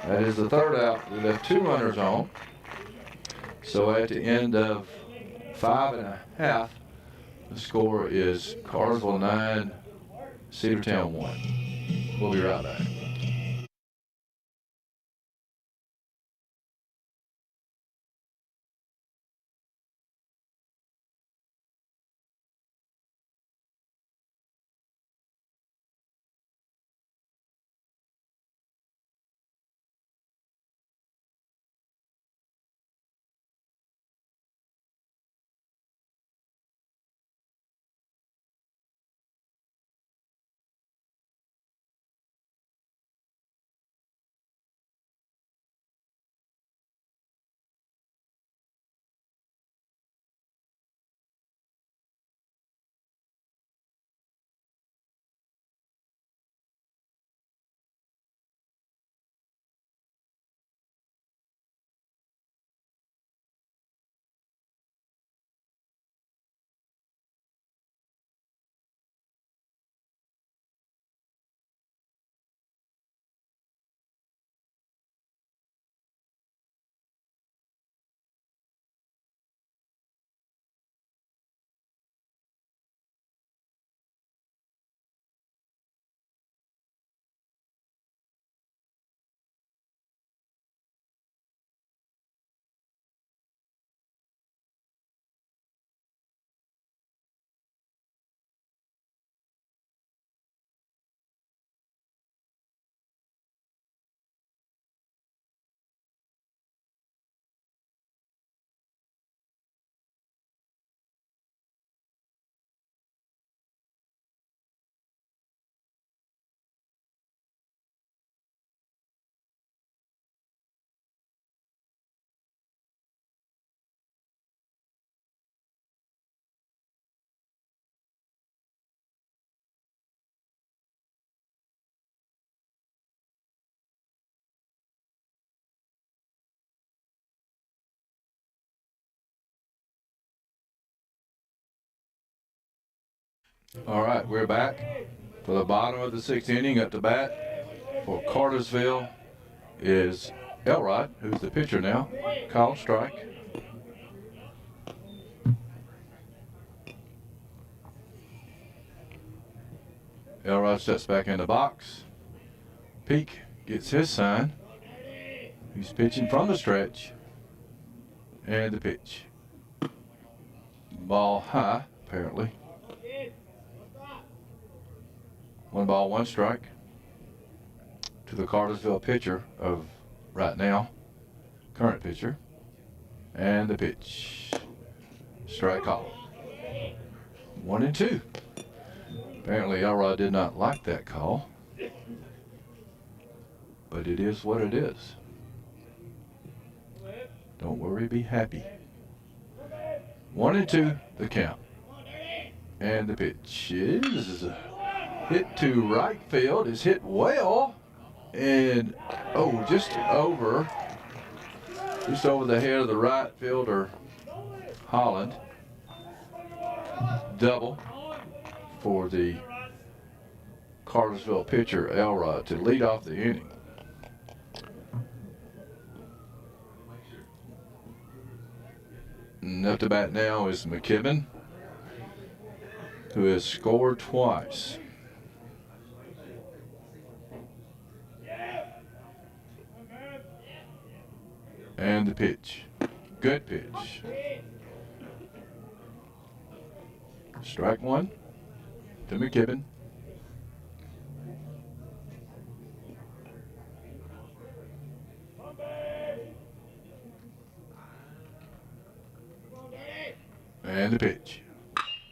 That is the third out. We left 2 runners on. So at the end of 5.5, the score is Cartersville 9, Cedartown 1. We'll be right back. All right, we're back for the bottom of the 6th inning. Up to bat for Cartersville is Elrod, who's the pitcher now. Called strike. Elrod steps back in the box. Peak gets his sign. He's pitching from the stretch. And the pitch. Ball high, apparently. 1 ball, 1 strike to the Cartersville pitcher of right now, current pitcher. And the pitch. Strike call. 1-2. Apparently Elrod did not like that call. But it is what it is. Don't worry, be happy. 1-2, the count. And the pitch is hit to right field. Is hit well. And, just over the head of the right fielder, Holland. Double for the Cartersville pitcher, Elrod, to lead off the inning. And up to bat now is McKibben, who has scored twice. And the pitch. Good pitch. Strike 1 to McKibben. And the pitch.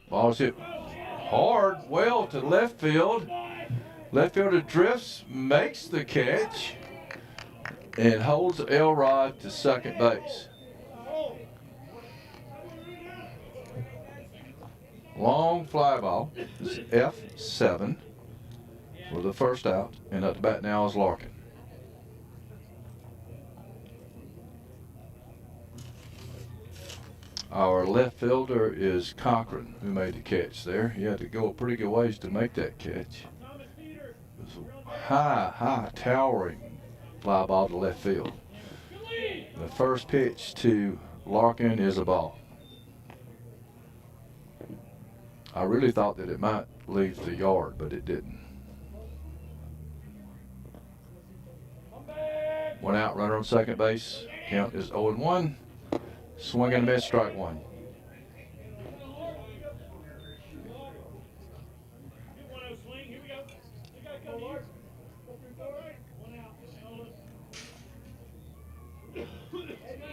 Ball's hit hard, well to left field. Left fielder drifts, makes the catch, and holds Elrod to second base. Long fly ball. This is F7 for the first out, and up to bat now is Larkin. Our left fielder is Cochran, who made the catch there. He had to go a pretty good ways to make that catch. It was a high, towering fly ball to left field. The first pitch to Larkin is a ball. I really thought that it might leave the yard, but it didn't. 1 out, runner on second base. Count is 0-1. Swing and a miss, strike 1.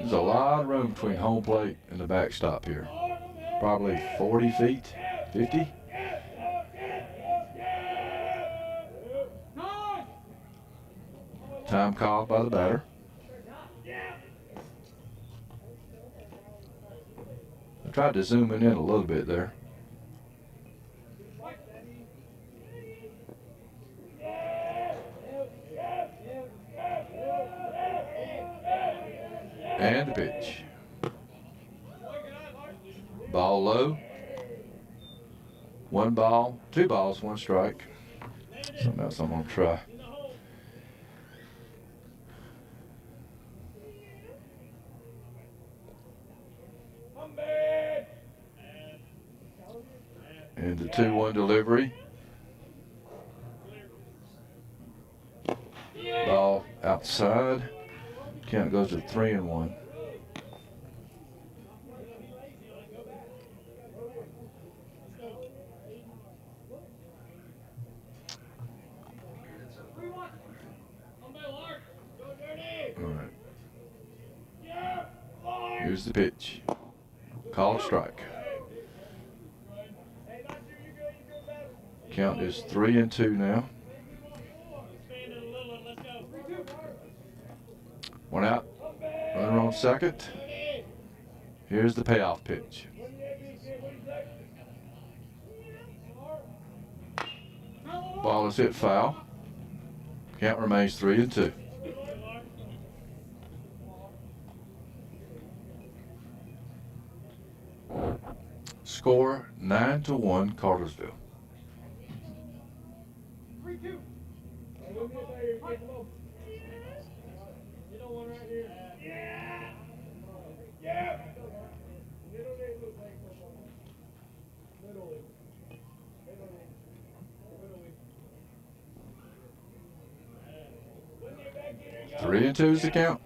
There's a lot of room between home plate and the backstop here. Probably 40 feet, 50. Time called by the batter. I tried to zoom it in a little bit there. And the pitch. Ball low. 1 ball, 2 balls, 1 strike. Something else I'm going to try. And the 2-1 delivery. Ball outside. Count goes to 3-1. All right. Here's the pitch. Called strike. Count is 3-2 now. 1 out. Runner on second. Here's the payoff pitch. Ball is hit foul. Count remains 3-2. Score 9-1 Cartersville. 3-2 is the count.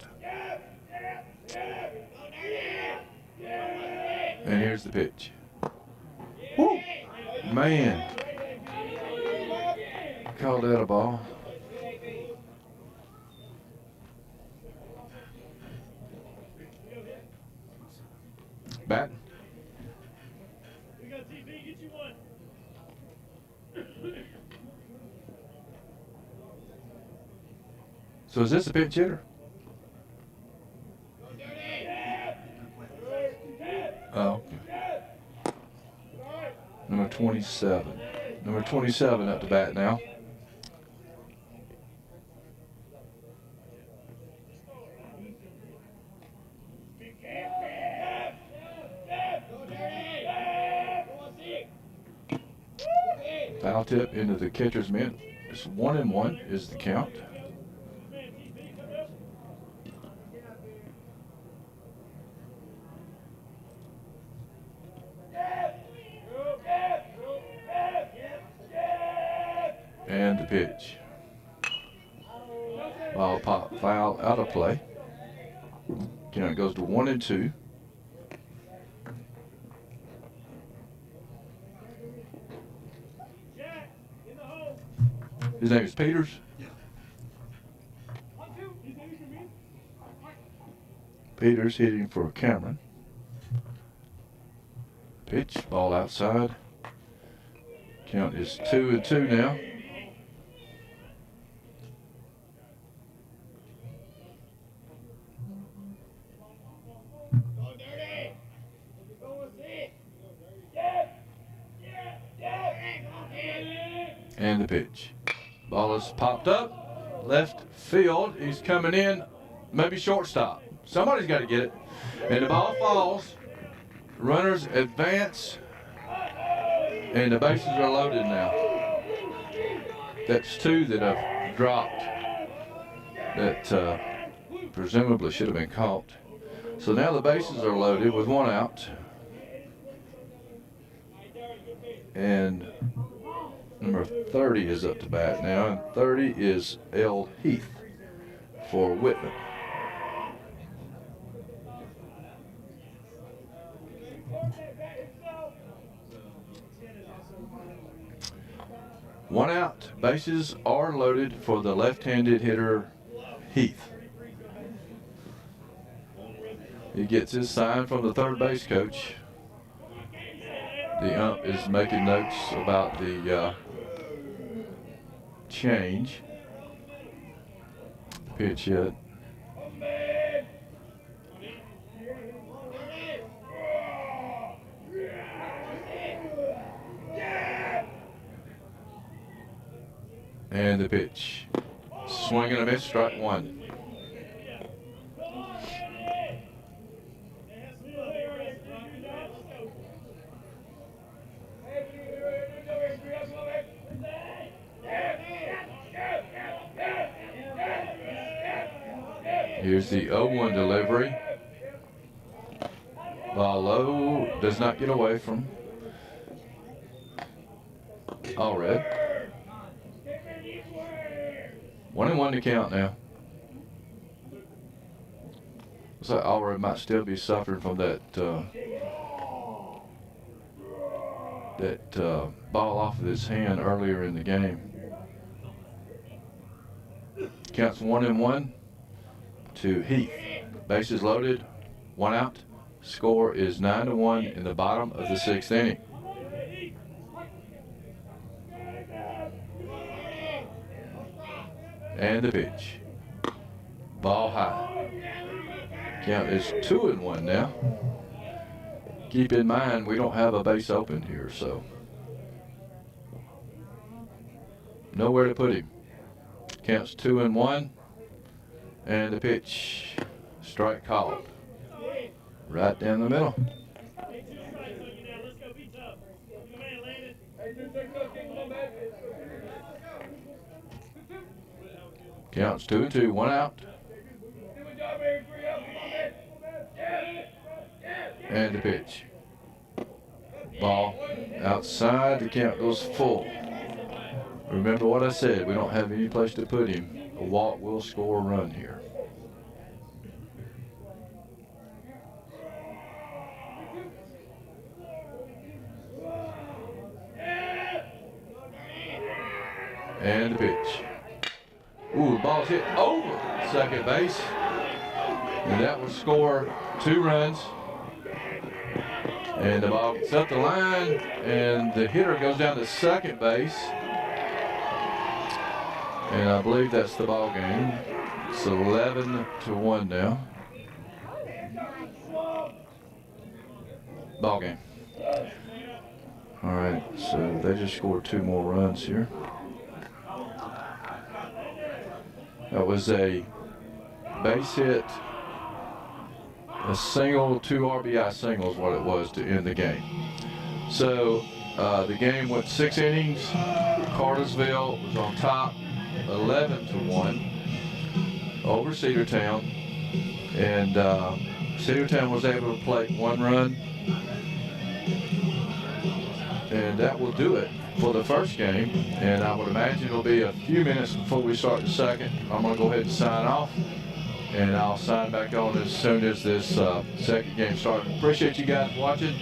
And here's the pitch. Woo! Man. Called that a ball. Bat. So is this a pinch hitter? Oh. Number 27. Number 27 up to bat now. Foul tip into the catcher's mitt. It's 1-1 is the count. And the pitch. Ball pop, foul out of play. Count goes to 1-2. His name is Peters. Peters hitting for Cameron. Pitch, ball outside. Count is 2-2 now. And the pitch. Ball is popped up. Left field. He's coming in. Maybe shortstop. Somebody's got to get it. And the ball falls. Runners advance. And the bases are loaded now. That's two that have dropped that presumably should have been caught. So now the bases are loaded with one out. And number 30 is up to bat now, and 30 is L. Heath for Whitman. One out. Bases are loaded for the left-handed hitter, Heath. He gets his sign from the third base coach. The ump is making notes about the change. Pitch hit. And the pitch. Swing and a miss, strike one. Here's the 0-1 delivery. Ball low, does not get away from Allred. 1-1 to count now. Looks like Allred might still be suffering from that ball off of his hand earlier in the game. Counts 1-1 to Heath. Bases loaded, one out. Score is 9-1 in the bottom of the sixth inning. And the pitch. Ball high. Count is 2-1 now. Keep in mind, we don't have a base open here, so nowhere to put him. Counts 2-1. And the pitch. Strike called. Right down the middle. Counts 2-2, one out. And the pitch. Ball outside, the count goes full. Remember what I said, we don't have any place to put him. A walk will score a run here. And the pitch. Ooh, the ball's hit over second base. And that will score 2 runs. And the ball gets up the line, and the hitter goes down to second base. And I believe that's the ball game. It's 11-1 now. Ball game. All right, so they just scored 2 more runs here. That was a base hit, a single, 2 RBI singles, what it was to end the game. So the game went 6 innings. Cartersville was on top, 11-1 over Cedartown, and Cedartown was able to play 1 run, and that will do it for the first game. And I would imagine it'll be a few minutes before we start the second. I'm going to go ahead and sign off, and I'll sign back on as soon as this second game starts. Appreciate you guys watching.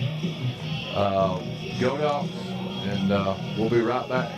Go Dogs, and we'll be right back.